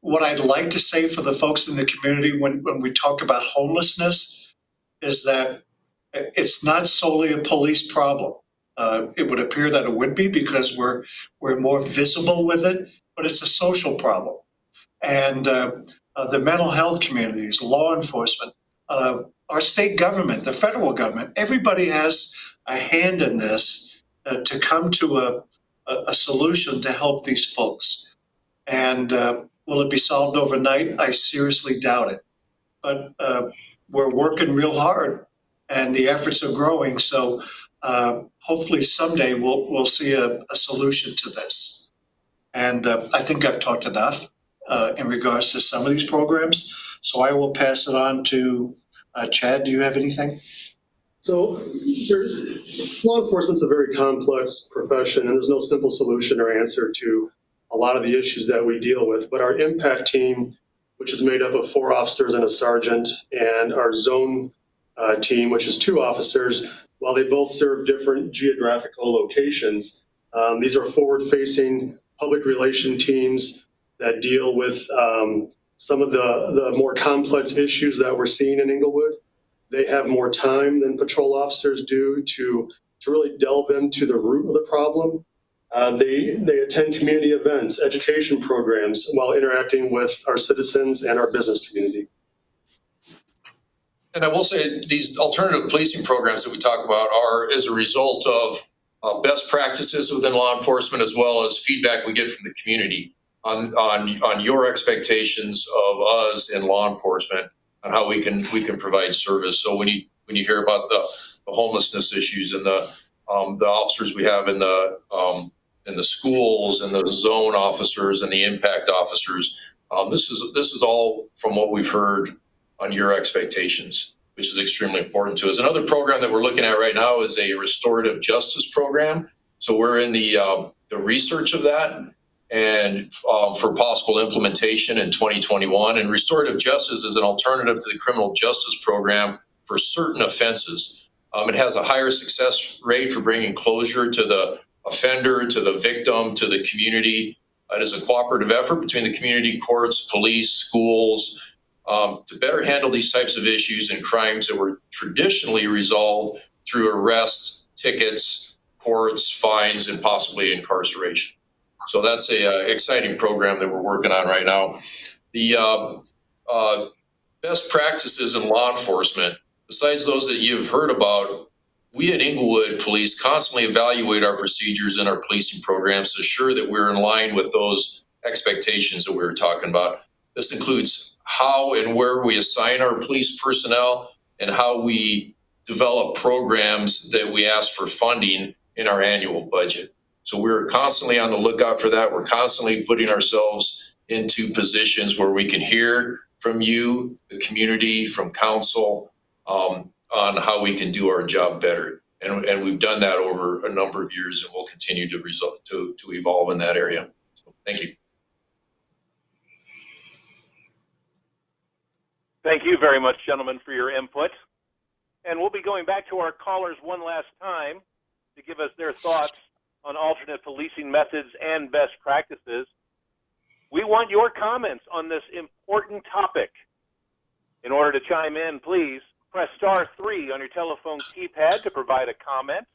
what I'd like to say for the folks in the community when we talk about homelessness is that it's not solely a police problem. It would appear that it would be because we're more visible with it, but it's a social problem. And the mental health communities, law enforcement, our state government, the federal government, everybody has a hand in this to come to a solution to help these folks. And will it be solved overnight? I seriously doubt it. But we're working real hard, and the efforts are growing. So hopefully someday we'll see a solution to this. And I think I've talked enough in regards to some of these programs. So I will pass it on to Chad. Do you have anything? So law enforcement's a very complex profession, and there's no simple solution or answer to a lot of the issues that we deal with. But our impact team, which is made up of 4 officers and a sergeant, and our zone team, which is 2 officers, while they both serve different geographical locations, these are forward-facing public relation teams that deal with some of the more complex issues that we're seeing in Inglewood. They have more time than patrol officers do to really delve into the root of the problem. They attend community events, education programs, while interacting with our citizens and our business community. And I will say these alternative policing programs that we talk about are as a result of best practices within law enforcement, as well as feedback we get from the community on your expectations of us in law enforcement on how we can provide service. So when you hear about the homelessness issues and the officers we have in the schools and the zone officers and the impact officers, this is all from what we've heard on your expectations, which is extremely important to us. Another program that we're looking at right now is a restorative justice program. So we're in the research of that and for possible implementation in 2021. And restorative justice is an alternative to the criminal justice program for certain offenses. It has a higher success rate for bringing closure to the offender, to the victim, to the community. It is a cooperative effort between the community, courts, police, schools, to better handle these types of issues and crimes that were traditionally resolved through arrests, tickets, courts, fines, and possibly incarceration. So that's a exciting program that we're working on right now. The best practices in law enforcement, besides those that you've heard about, we at Inglewood Police constantly evaluate our procedures and our policing programs to ensure that we're in line with those expectations that we were talking about. This includes how and where we assign our police personnel and how we develop programs that we ask for funding in our annual budget. So we're constantly on the lookout for that. We're constantly putting ourselves into positions where we can hear from you, the community, from council, on how we can do our job better. And we've done that over a number of years, and we'll continue to evolve in that area. So thank you. Thank you very much, gentlemen, for your input. And we'll be going back to our callers one last time to give us their thoughts on alternate policing methods and best practices. We want your comments on this important topic. In order to chime in, please press *3 on your telephone keypad to provide a comment.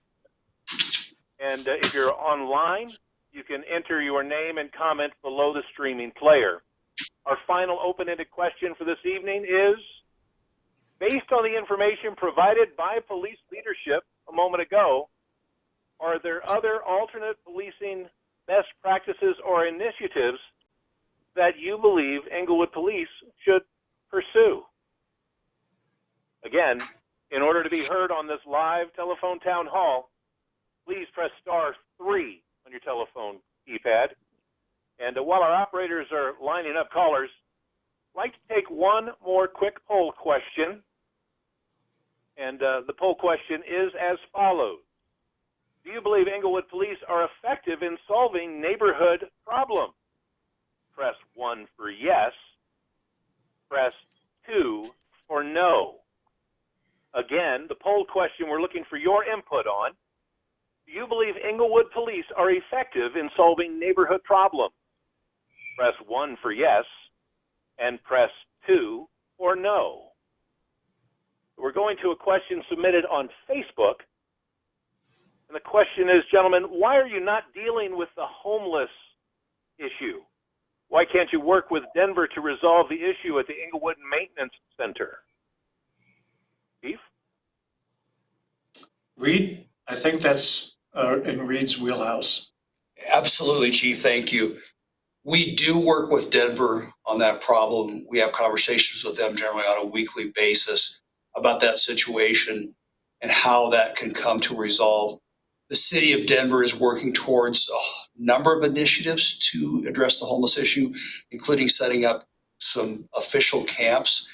And if you're online, you can enter your name and comment below the streaming player. Our final open-ended question for this evening is, based on the information provided by police leadership a moment ago, are there other alternate policing best practices or initiatives that you believe Inglewood Police should pursue? Again, in order to be heard on this live telephone town hall, please press *3 on your telephone keypad. And while our operators are lining up callers, I'd like to take one more quick poll question. And the poll question is as follows. Do you believe Inglewood Police are effective in solving neighborhood problems? Press 1 for yes. Press 2 for no. Again, the poll question we're looking for your input on. Do you believe Inglewood Police are effective in solving neighborhood problems? Press 1 for yes and press 2 for no. We're going to a question submitted on Facebook. And the question is, gentlemen, why are you not dealing with the homeless issue? Why can't you work with Denver to resolve the issue at the Inglewood Maintenance Center? Chief? Reid? I think that's in Reid's wheelhouse. Absolutely, Chief. Thank you. We do work with Denver on that problem. We have conversations with them generally on a weekly basis about that situation and how that can come to resolve. The city of Denver is working towards a number of initiatives to address the homeless issue, including setting up some official camps.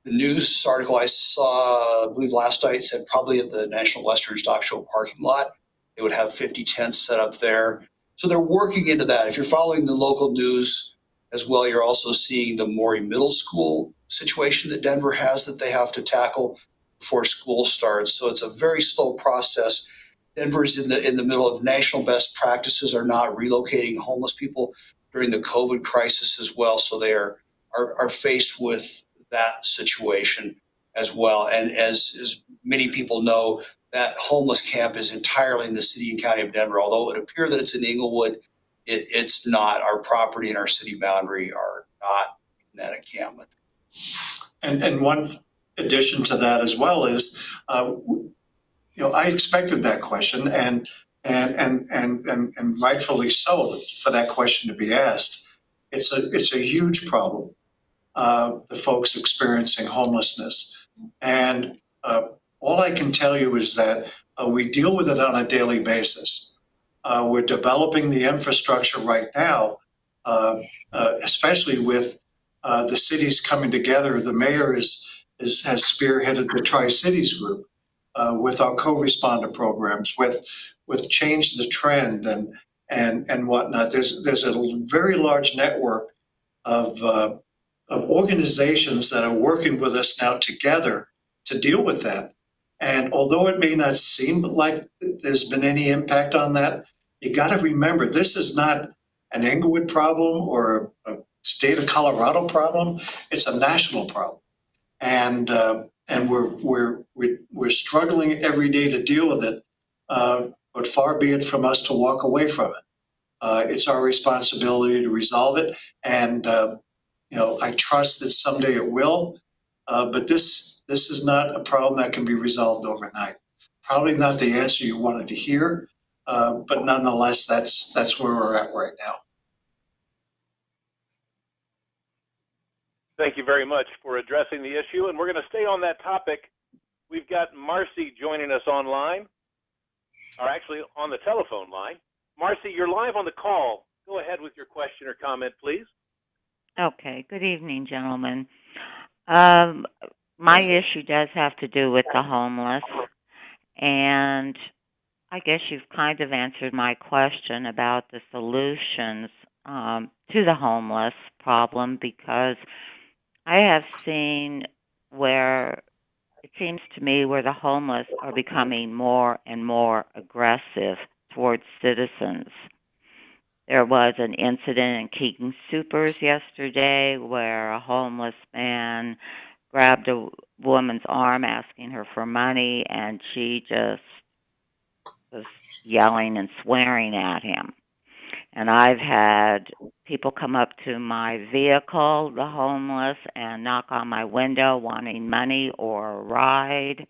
The news article I saw, I believe last night, said probably at the National Western Stock Show parking lot, they would have 50 tents set up there. So they're working into that. If you're following the local news as well, you're also seeing the Maury Middle School situation that Denver has that they have to tackle before school starts. So it's a very slow process. Denver's in the middle of national best practices are not relocating homeless people during the COVID crisis as well. So they are faced with that situation as well. And as many people know, that homeless camp is entirely in the city and county of Denver. Although it would appear that it's in Inglewood, it's not. Our property and our city boundary are not in that encampment. And one addition to that as well is, I expected that question, and rightfully so for that question to be asked. It's a huge problem. The folks experiencing homelessness, and all I can tell you is that we deal with it on a daily basis. We're developing the infrastructure right now, especially with the cities coming together. The mayor has spearheaded the Tri-Cities group with our co-responder programs, with Change the Trend and whatnot. There's a very large network of organizations that are working with us now together to deal with that. And although it may not seem like there's been any impact on that, you got to remember this is not an Inglewood problem or a state of Colorado problem. It's a national problem, and we're struggling every day to deal with it. But far be it from us to walk away from it. It's our responsibility to resolve it, and I trust that someday it will. But this is not a problem that can be resolved overnight. Probably not the answer you wanted to hear, but nonetheless, that's where we're at right now. Thank you very much for addressing the issue, and we're going to stay on that topic. We've got Marcy joining us online, or actually on the telephone line. Marcy, you're live on the call. Go ahead with your question or comment, please. Okay. Good evening, gentlemen. My issue does have to do with the homeless, and I guess you've kind of answered my question about the solutions to the homeless problem, because I have seen where it seems to me where the homeless are becoming more and more aggressive towards citizens. There was an incident in Keaton Supers yesterday where a homeless man grabbed a woman's arm asking her for money, and she just was yelling and swearing at him. And I've had people come up to my vehicle, the homeless, and knock on my window wanting money or a ride.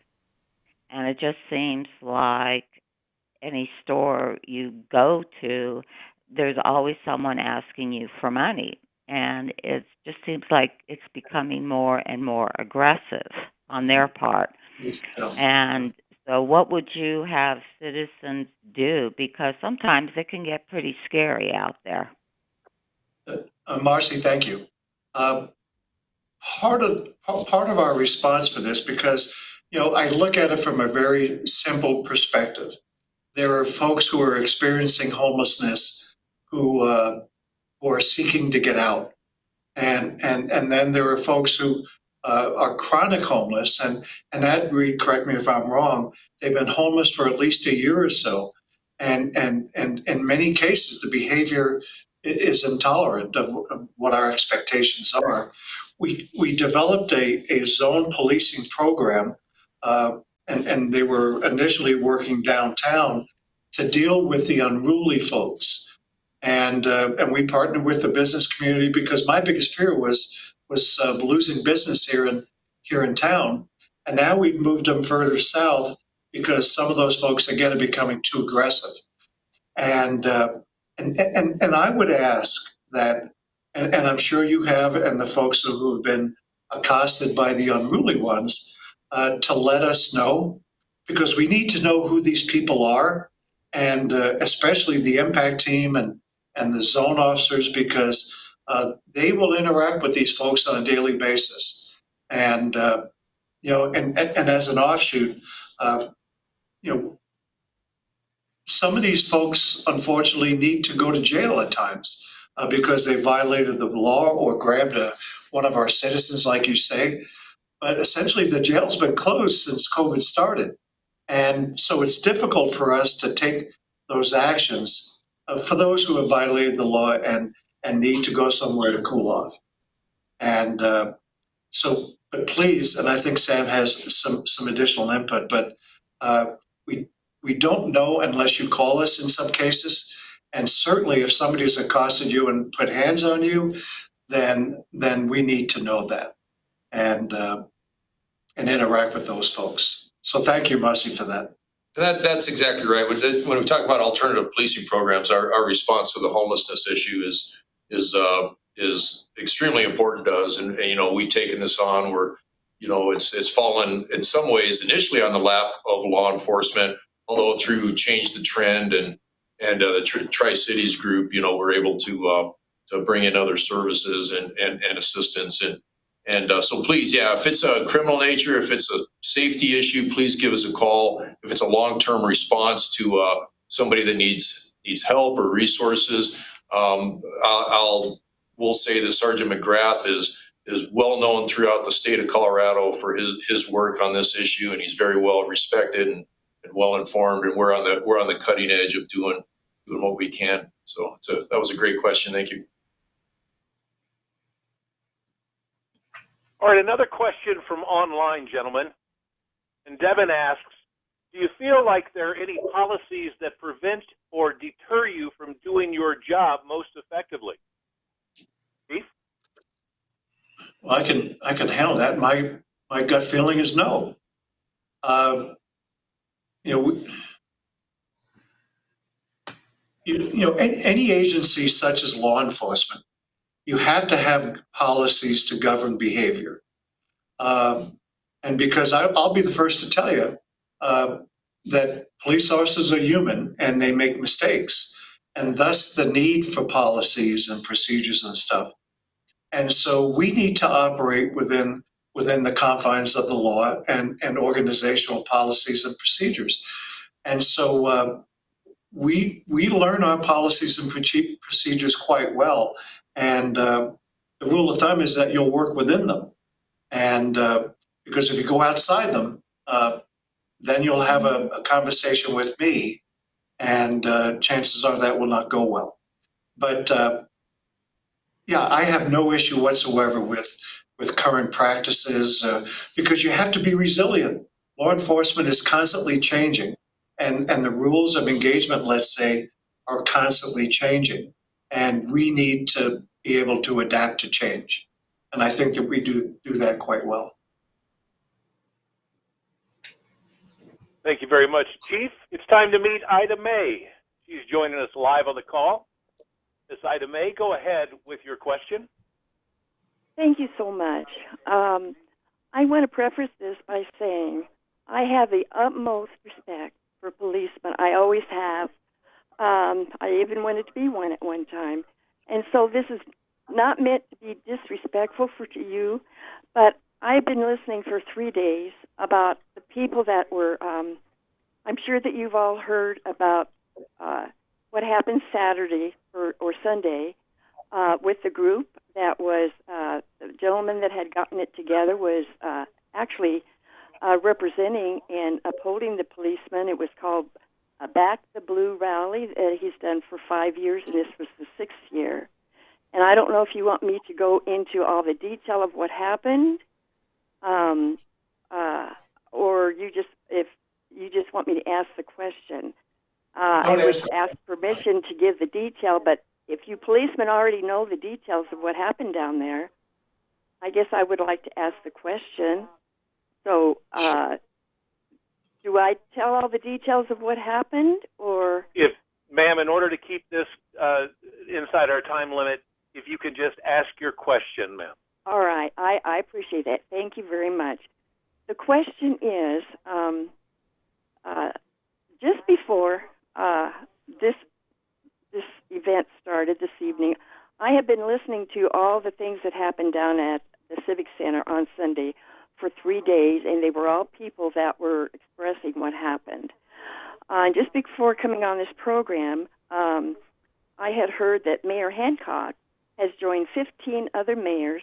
And it just seems like any store you go to, there's always someone asking you for money. And it just seems like it's becoming more and more aggressive on their part. And so what would you have citizens do? Because sometimes it can get pretty scary out there. Marcy, thank you. Part of our response for this, because I look at it from a very simple perspective. There are folks who are experiencing homelessness who are seeking to get out, and then there are folks who are chronic homeless, and that, Reid, correct me if I'm wrong, they've been homeless for at least a year or so, and in many cases the behavior is intolerant of what our expectations are. We developed a zone policing program, and they were initially working downtown to deal with the unruly folks. And we partnered with the business community, because my biggest fear was losing business here in town. And now we've moved them further south because some of those folks, again, are becoming too aggressive. And I would ask that, and I'm sure you have, and the folks who have been accosted by the unruly ones, to let us know, because we need to know who these people are, and especially the impact team and the zone officers, because they will interact with these folks on a daily basis. And, and as an offshoot, some of these folks, unfortunately, need to go to jail at times because they violated the law or grabbed one of our citizens, like you say. But essentially, the jail's been closed since COVID started. And so it's difficult for us to take those actions for those who have violated the law and need to go somewhere to cool off. And but please, and I think Sam has some additional input, but we don't know unless you call us in some cases. And certainly if somebody's accosted you and put hands on you, then we need to know that and interact with those folks. So thank you, Marcy, for that. That's exactly right. When we talk about alternative policing programs, our response to the homelessness issue is extremely important to us. And we've taken this on where, it's fallen in some ways initially on the lap of law enforcement, although through Change the Trend and the Tri-Cities group, we're able to bring in other services and assistance. And so please, if it's a criminal nature, if it's a safety issue, please give us a call. If it's a long-term response to somebody that needs help or resources, we'll say that Sergeant Mcgrath is well known throughout the state of Colorado for his work on this issue, and he's very well respected and well informed. And we're on the cutting edge of doing what we can. So that was a great question. Thank you. All right, another question from online, gentlemen. And Devin asks, do you feel like there are any policies that prevent or deter you from doing your job most effectively? Chief? Well, I can handle that. My gut feeling is no. Any agency such as law enforcement, you have to have policies to govern behavior. And because I'll be the first to tell you that police officers are human and they make mistakes, and thus the need for policies and procedures and stuff. And so we need to operate within the confines of the law and organizational policies and procedures. And so we learn our policies and procedures quite well. And the rule of thumb is that you'll work within them. And because if you go outside them, then you'll have a conversation with me, and chances are that will not go well. But I have no issue whatsoever with current practices because you have to be resilient. Law enforcement is constantly changing, and the rules of engagement, let's say, are constantly changing, and we need to be able to adapt to change. And I think that we do that quite well. Thank you very much, Chief. It's time to meet Ida May. She's joining us live on the call. Ms. Ida May, go ahead with your question. Thank you so much. I want to preface this by saying I have the utmost respect for policemen. I always have. I even wanted to be one at one time. And so this is not meant to be disrespectful to you, but I've been listening for 3 days about the people that were, I'm sure that you've all heard about what happened Saturday or Sunday with the group that was, the gentleman that had gotten it together was actually representing and upholding the policemen. It was called Back the Blue Rally that he's done for 5 years, and this was the 6th year. And I don't know if you want me to go into all the detail of what happened, or if you just want me to ask the question. I would ask permission to give the detail, but if you policemen already know the details of what happened down there, I guess I would like to ask the question. So, do I tell all the details of what happened, or? If, ma'am, in order to keep this inside our time limit, if you could just ask your question, ma'am. All right. I appreciate that. Thank you very much. The question is, just before this event started this evening, I have been listening to all the things that happened down at the Civic Center on Sunday for 3 days, and they were all people that were expressing what happened. Just before coming on this program, I had heard that Mayor Hancock has joined 15 other mayors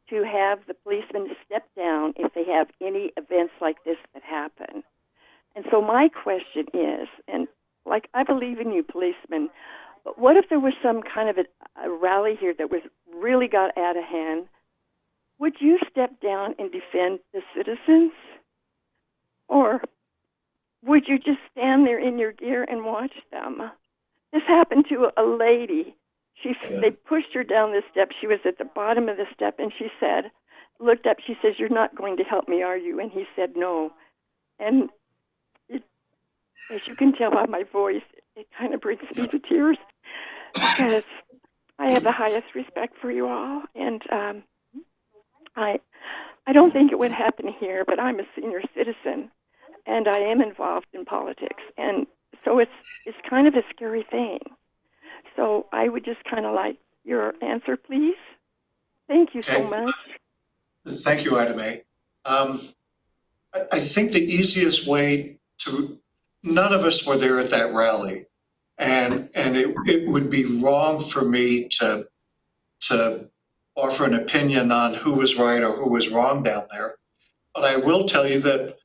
to have the policemen step down if they have any events like this that happen. And so my question is, and like I believe in you policemen, but what if there was some kind of a rally here that was really got out of hand? Would you step down and defend the citizens? Or would you just stand there in your gear and watch them? This happened to a lady. They pushed her down the steps. She was at the bottom of the step, and she looked up, she says, "You're not going to help me, are you?" And he said, "No." And as you can tell by my voice, it kind of brings me to tears because I have the highest respect for you all, and I don't think it would happen here, but I'm a senior citizen, and I am involved in politics, and so it's kind of a scary thing. So I would just kind of like your answer, please. Thank you so much. Thank you, Ida Mae. I think the easiest way to, none of us were there at that rally, and it would be wrong for me to offer an opinion on who was right or who was wrong down there. But I will tell you that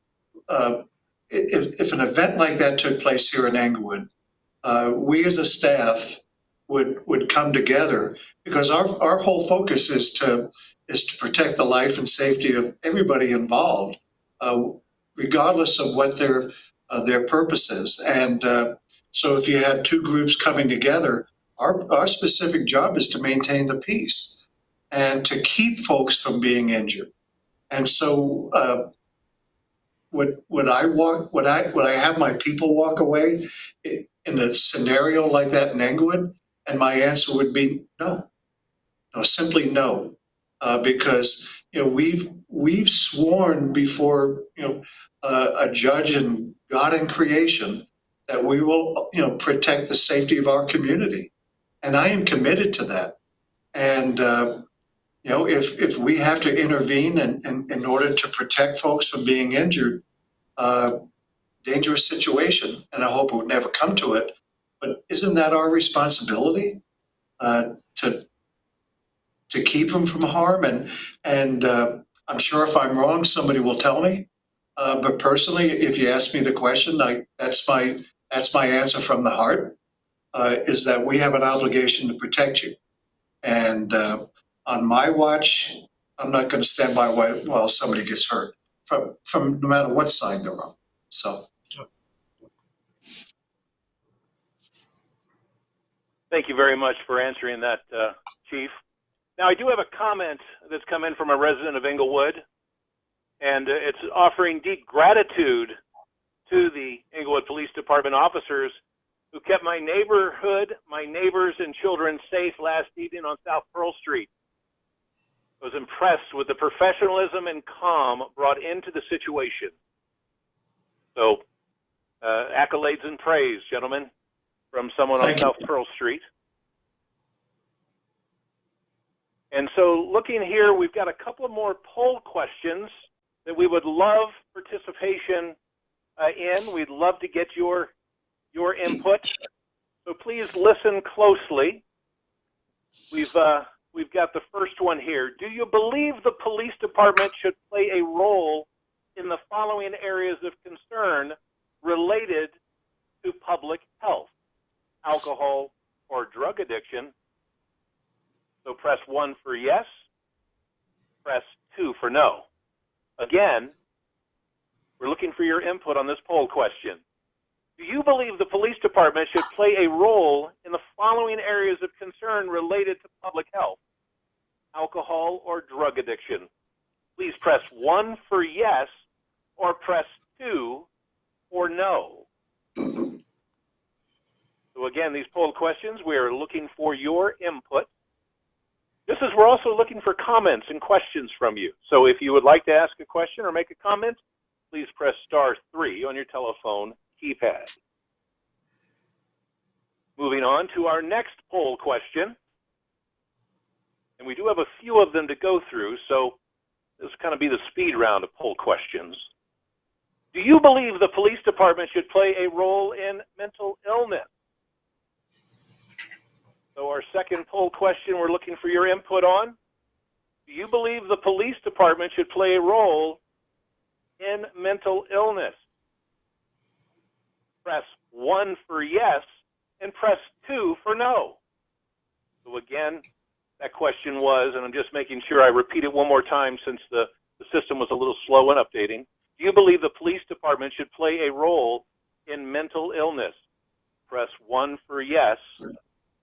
if an event like that took place here in Englewood, we as a staff would come together because our whole focus is to protect the life and safety of everybody involved, regardless of what their purpose is. And so if you had two groups coming together, our specific job is to maintain the peace and to keep folks from being injured. And so would I have my people walk away in a scenario like that in Englewood? And my answer would be no, simply no, because we've sworn before a judge and God in creation that we will protect the safety of our community, and I am committed to that. And if we have to intervene in order to protect folks from being injured, dangerous situation, and I hope it would never come to it. But isn't that our responsibility to keep them from harm? And I'm sure if I'm wrong, somebody will tell me. But personally, if you ask me the question, that's my answer from the heart. Is that we have an obligation to protect you, and on my watch, I'm not going to stand by while somebody gets hurt from no matter what side they're on. So. Thank you very much for answering that, Chief. Now, I do have a comment that's come in from a resident of Inglewood, and it's offering deep gratitude to the Inglewood Police Department officers who kept my neighborhood, my neighbors, and children safe last evening on South Pearl Street. I was impressed with the professionalism and calm brought into the situation. So, accolades and praise, gentlemen, from someone on South Pearl Street. And so looking here, we've got a couple of more poll questions that we would love participation in. We'd love to get your input. So please listen closely. We've got the first one here. Do you believe the police department should play a role in the following areas of concern related to public health? Alcohol or drug addiction? So press 1 for yes, press 2 for no. Again, we're looking for your input on this poll question. Do you believe the police department should play a role in the following areas of concern related to public health? Alcohol or drug addiction? Please press 1 for yes or press 2 for or no? So again, these poll questions, we are looking for your input. Just as we're also looking for comments and questions from you. So if you would like to ask a question or make a comment, please press *3 on your telephone keypad. Moving on to our next poll question. And we do have a few of them to go through, so this will kind of be the speed round of poll questions. Do you believe the police department should play a role in mental illness? So our second poll question we're looking for your input on. Do you believe the police department should play a role in mental illness? Press 1 for yes and press 2 for no. So again, that question was, and I'm just making sure I repeat it one more time since the system was a little slow in updating. Do you believe the police department should play a role in mental illness? Press 1 for yes,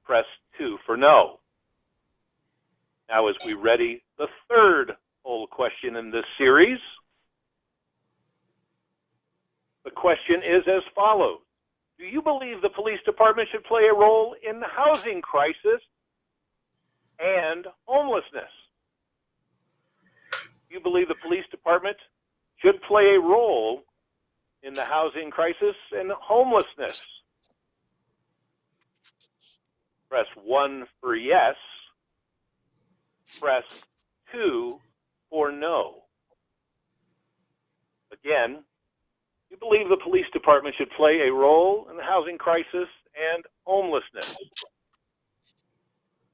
press 2 for no. Now as we ready the third poll question in this series, the question is as follows. Do you believe the police department should play a role in the housing crisis and homelessness? Do you believe the police department should play a role in the housing crisis and homelessness? Press 1 for yes, press 2 for no. Again, do you believe the police department should play a role in the housing crisis and homelessness?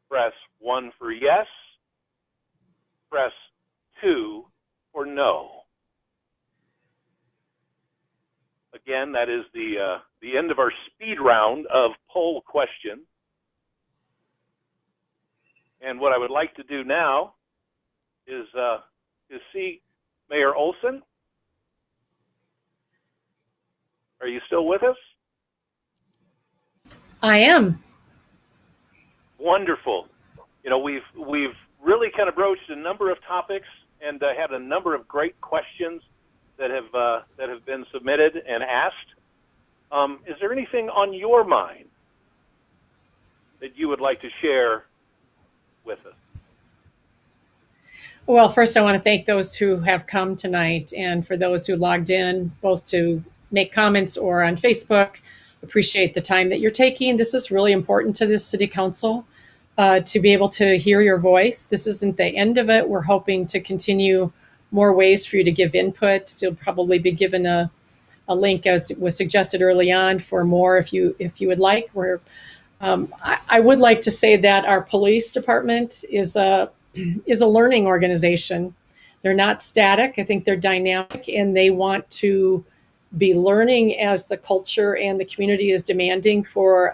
Press 1 for yes, press 2 for no. Again, that is the end of our speed round of poll questions. And what I would like to do now is see Mayor Olson. Are you still with us? I am. Wonderful. You know, we've really kind of broached a number of topics and had a number of great questions that have been submitted and asked. Is there anything on your mind that you would like to share with us? Well, first I want to thank those who have come tonight, and for those who logged in, both to make comments or on Facebook. Appreciate the time that you're taking. This is really important to this city council to be able to hear your voice. This isn't the end of it. We're hoping to continue more ways for you to give input. So you'll probably be given a link, as was suggested early on, for more if you would like. I would like to say that our police department is a learning organization. They're not static. I think they're dynamic, and they want to be learning as the culture and the community is demanding for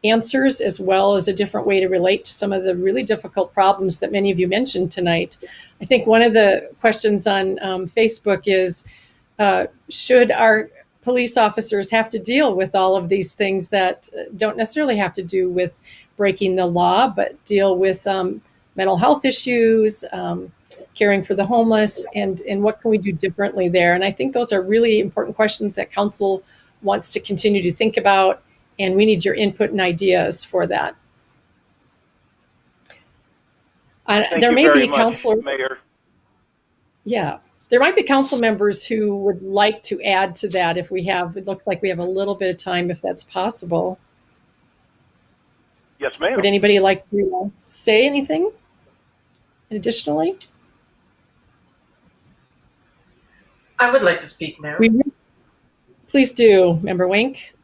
answers, as well as a different way to relate to some of the really difficult problems that many of you mentioned tonight. I think one of the questions on Facebook is, should our police officers have to deal with all of these things that don't necessarily have to do with breaking the law, but deal with mental health issues, caring for the homeless, and what can we do differently there? And I think those are really important questions that council wants to continue to think about, and we need your input and ideas for that. There may be council, Mayor. Yeah, there might be council members who would like to add to that if we have, it looks like we have a little bit of time, if that's possible. Yes, ma'am. Would anybody like to say anything additionally? I would like to speak, Mayor. Please do, Member Wink.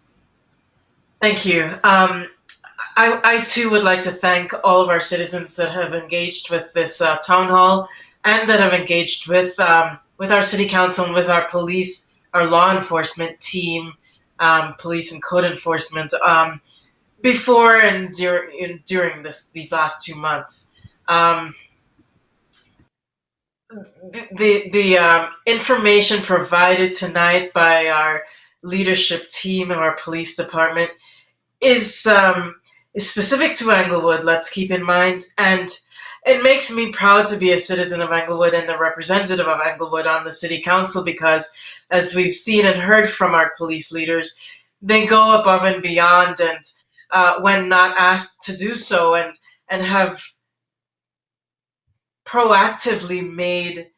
Thank you. I too would like to thank all of our citizens that have engaged with this town hall and that have engaged with our city council and with our police, our law enforcement team, police and code enforcement, before and during these last 2 months. The information provided tonight by our leadership team and our police department is specific to Englewood, let's keep in mind, and it makes me proud to be a citizen of Englewood and a representative of Englewood on the city council, because as we've seen and heard from our police leaders, they go above and beyond, and when not asked to do so, and have proactively made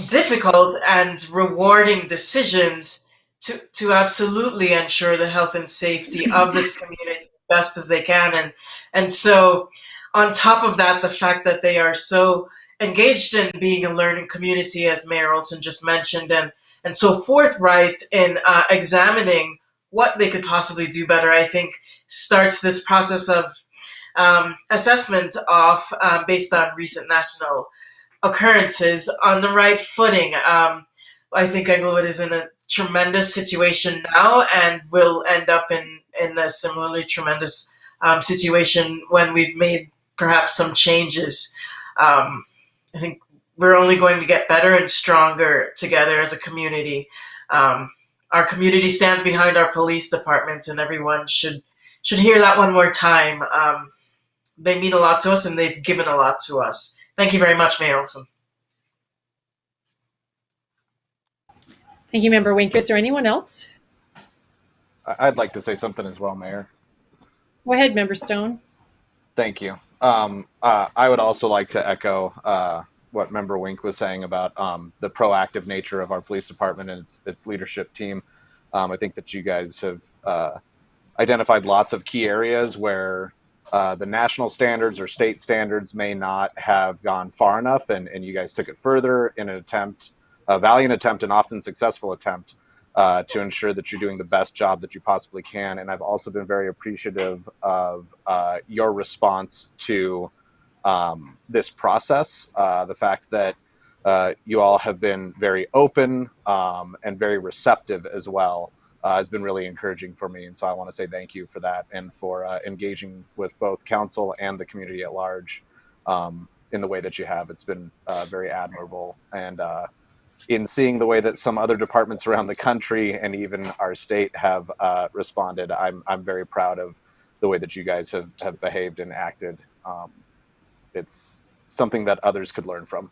difficult and rewarding decisions to absolutely ensure the health and safety of this community as best as they can. And so on top of that, the fact that they are so engaged in being a learning community, as Mayor Olson just mentioned, and so forthright in examining what they could possibly do better, I think starts this process of assessment off based on recent national occurrences on the right footing. I think Inglewood is in a tremendous situation now, and will end up in a similarly tremendous situation when we've made perhaps some changes. I think we're only going to get better and stronger together as a community. Our community stands behind our police department, and everyone should hear that one more time. They mean a lot to us, and they've given a lot to us. Thank you very much, Mayor Olson. Thank you, Member Wink. Is there anyone else? I'd like to say something as well, Mayor. Go ahead, Member Stone. Thank you. I would also like to echo what Member Wink was saying about the proactive nature of our police department and its leadership team. I think that you guys have identified lots of key areas where the national standards or state standards may not have gone far enough, and you guys took it further in an attempt, a valiant attempt, an often successful attempt to ensure that you're doing the best job that you possibly can. And I've also been very appreciative of your response to this process. The fact that you all have been very open and very receptive as well has been really encouraging for me. And so I want to say thank you for that, and for engaging with both council and the community at large in the way that you have. It's been very admirable. And in seeing the way that some other departments around the country and even our state have responded, I'm very proud of the way that you guys have behaved and acted. It's something that others could learn from.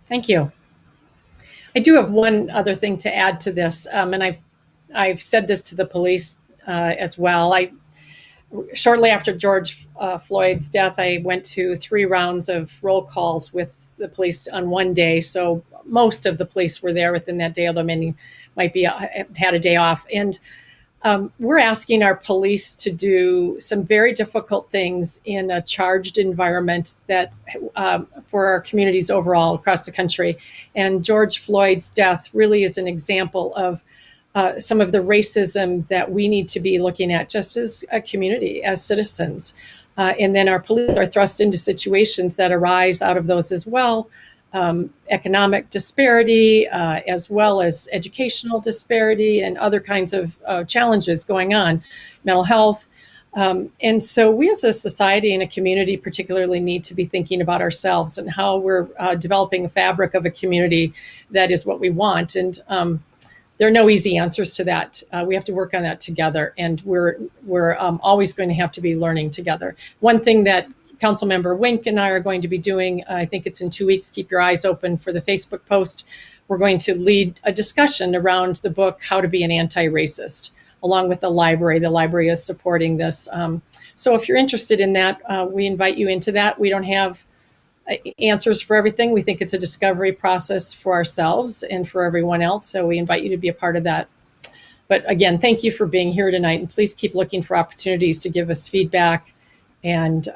Thank you. I do have one other thing to add to this, and I've said this to the police as well. Shortly after George Floyd's death, I went to 3 rounds of roll calls with the police on one day. So most of the police were there within that day, although many might be had a day off. And we're asking our police to do some very difficult things in a charged environment that for our communities overall across the country. And George Floyd's death really is an example of some of the racism that we need to be looking at just as a community, as citizens. And then our police are thrust into situations that arise out of those as well. Economic disparity, as well as educational disparity and other kinds of challenges going on, mental health. And so we as a society and a community particularly need to be thinking about ourselves and how we're developing a fabric of a community that is what we want. And there are no easy answers to that. We have to work on that together, and we're always going to have to be learning together. One thing that Councilmember Wink and I are going to be doing, I think it's in 2 weeks, keep your eyes open for the Facebook post. We're going to lead a discussion around the book, How to Be an Anti-Racist, along with the library. The library is supporting this. So if you're interested in that, we invite you into that. We don't have answers for everything. We think it's a discovery process for ourselves and for everyone else. So we invite you to be a part of that. But again, thank you for being here tonight. And please keep looking for opportunities to give us feedback and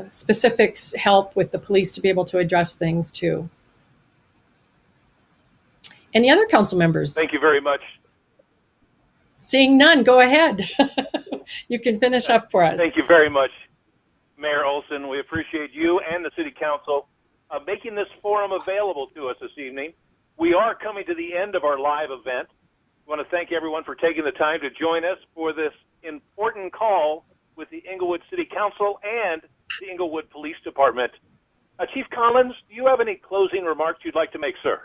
specifics help with the police to be able to address things too. Any other council members? Thank you very much. Seeing none, go ahead. You can finish up for us. Thank you very much, Mayor Olson. We appreciate you and the City Council making this forum available to us this evening. We are coming to the end of our live event. I want to thank everyone for taking the time to join us for this important call with the Inglewood City Council and the Inglewood Police Department. Chief Collins, do you have any closing remarks you'd like to make, sir?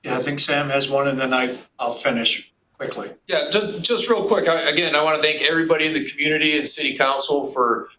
Yeah, I think Sam has one, and then I'll finish quickly. Yeah, just real quick. Again, I want to thank everybody in the community and City Council for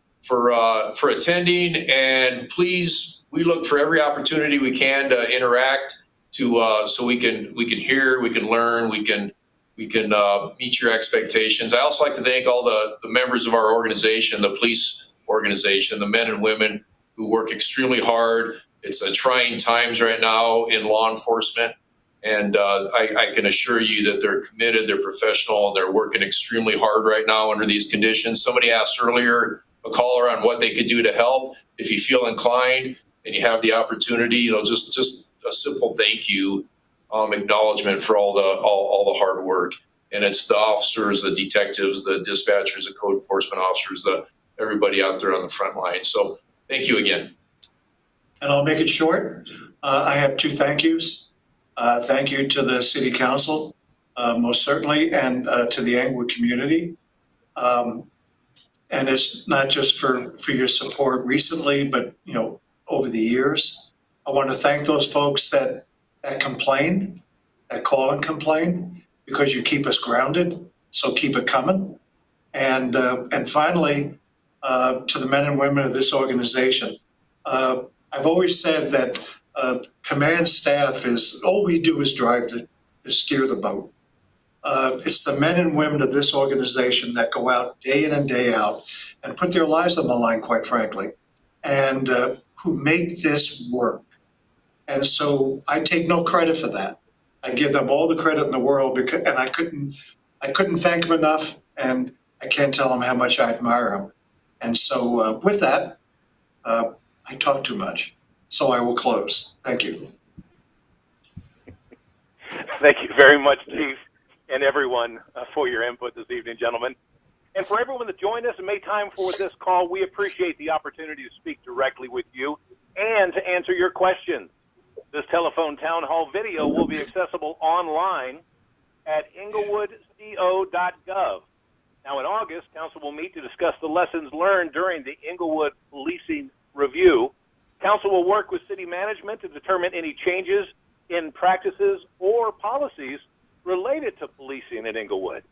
attending. And please, we look for every opportunity we can to interact, so we can hear, we can learn, we can meet your expectations. I also like to thank all the members of our organization, the police organization, the men and women who work extremely hard. It's trying times right now in law enforcement, and I can assure you that they're committed, they're professional, and they're working extremely hard right now under these conditions. Somebody asked earlier, a caller, on what they could do to help. If you feel inclined and you have the opportunity, just a simple thank you, acknowledgement for all the hard work. And it's the officers, the detectives, the dispatchers, the code enforcement officers, everybody out there on the front line. So thank you again. And I'll make it short. I have two thank yous. Thank you to the City Council, most certainly, and to the Englewood community. And it's not just for your support recently, but over the years. I want to thank those folks that complain, that call and complain, because you keep us grounded. So keep it coming. And finally, to the men and women of this organization, I've always said that command staff all we do is steer the boat. It's the men and women of this organization that go out day in and day out and put their lives on the line, quite frankly, and who make this work. And so I take no credit for that. I give them all the credit in the world, and I couldn't thank them enough, and I can't tell them how much I admire them. And so with that, I talk too much, so I will close. Thank you. Thank you very much, Chief, and everyone for your input this evening, gentlemen. And for everyone that joined us and made time for this call, we appreciate the opportunity to speak directly with you and to answer your questions. This telephone town hall video will be accessible online at inglewoodco.gov. Now, in August, Council will meet to discuss the lessons learned during the Inglewood Policing Review. Council will work with city management to determine any changes in practices or policies related to policing in Inglewood.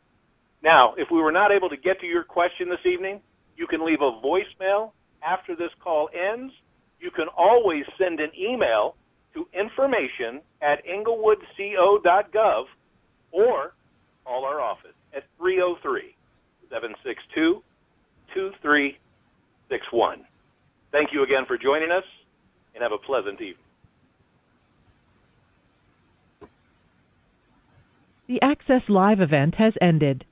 Now, if we were not able to get to your question this evening, you can leave a voicemail after this call ends. You can always send an email to information@inglewoodco.gov or call our office at 303-762-2361. Thank you again for joining us, and have a pleasant evening. The Access Live event has ended.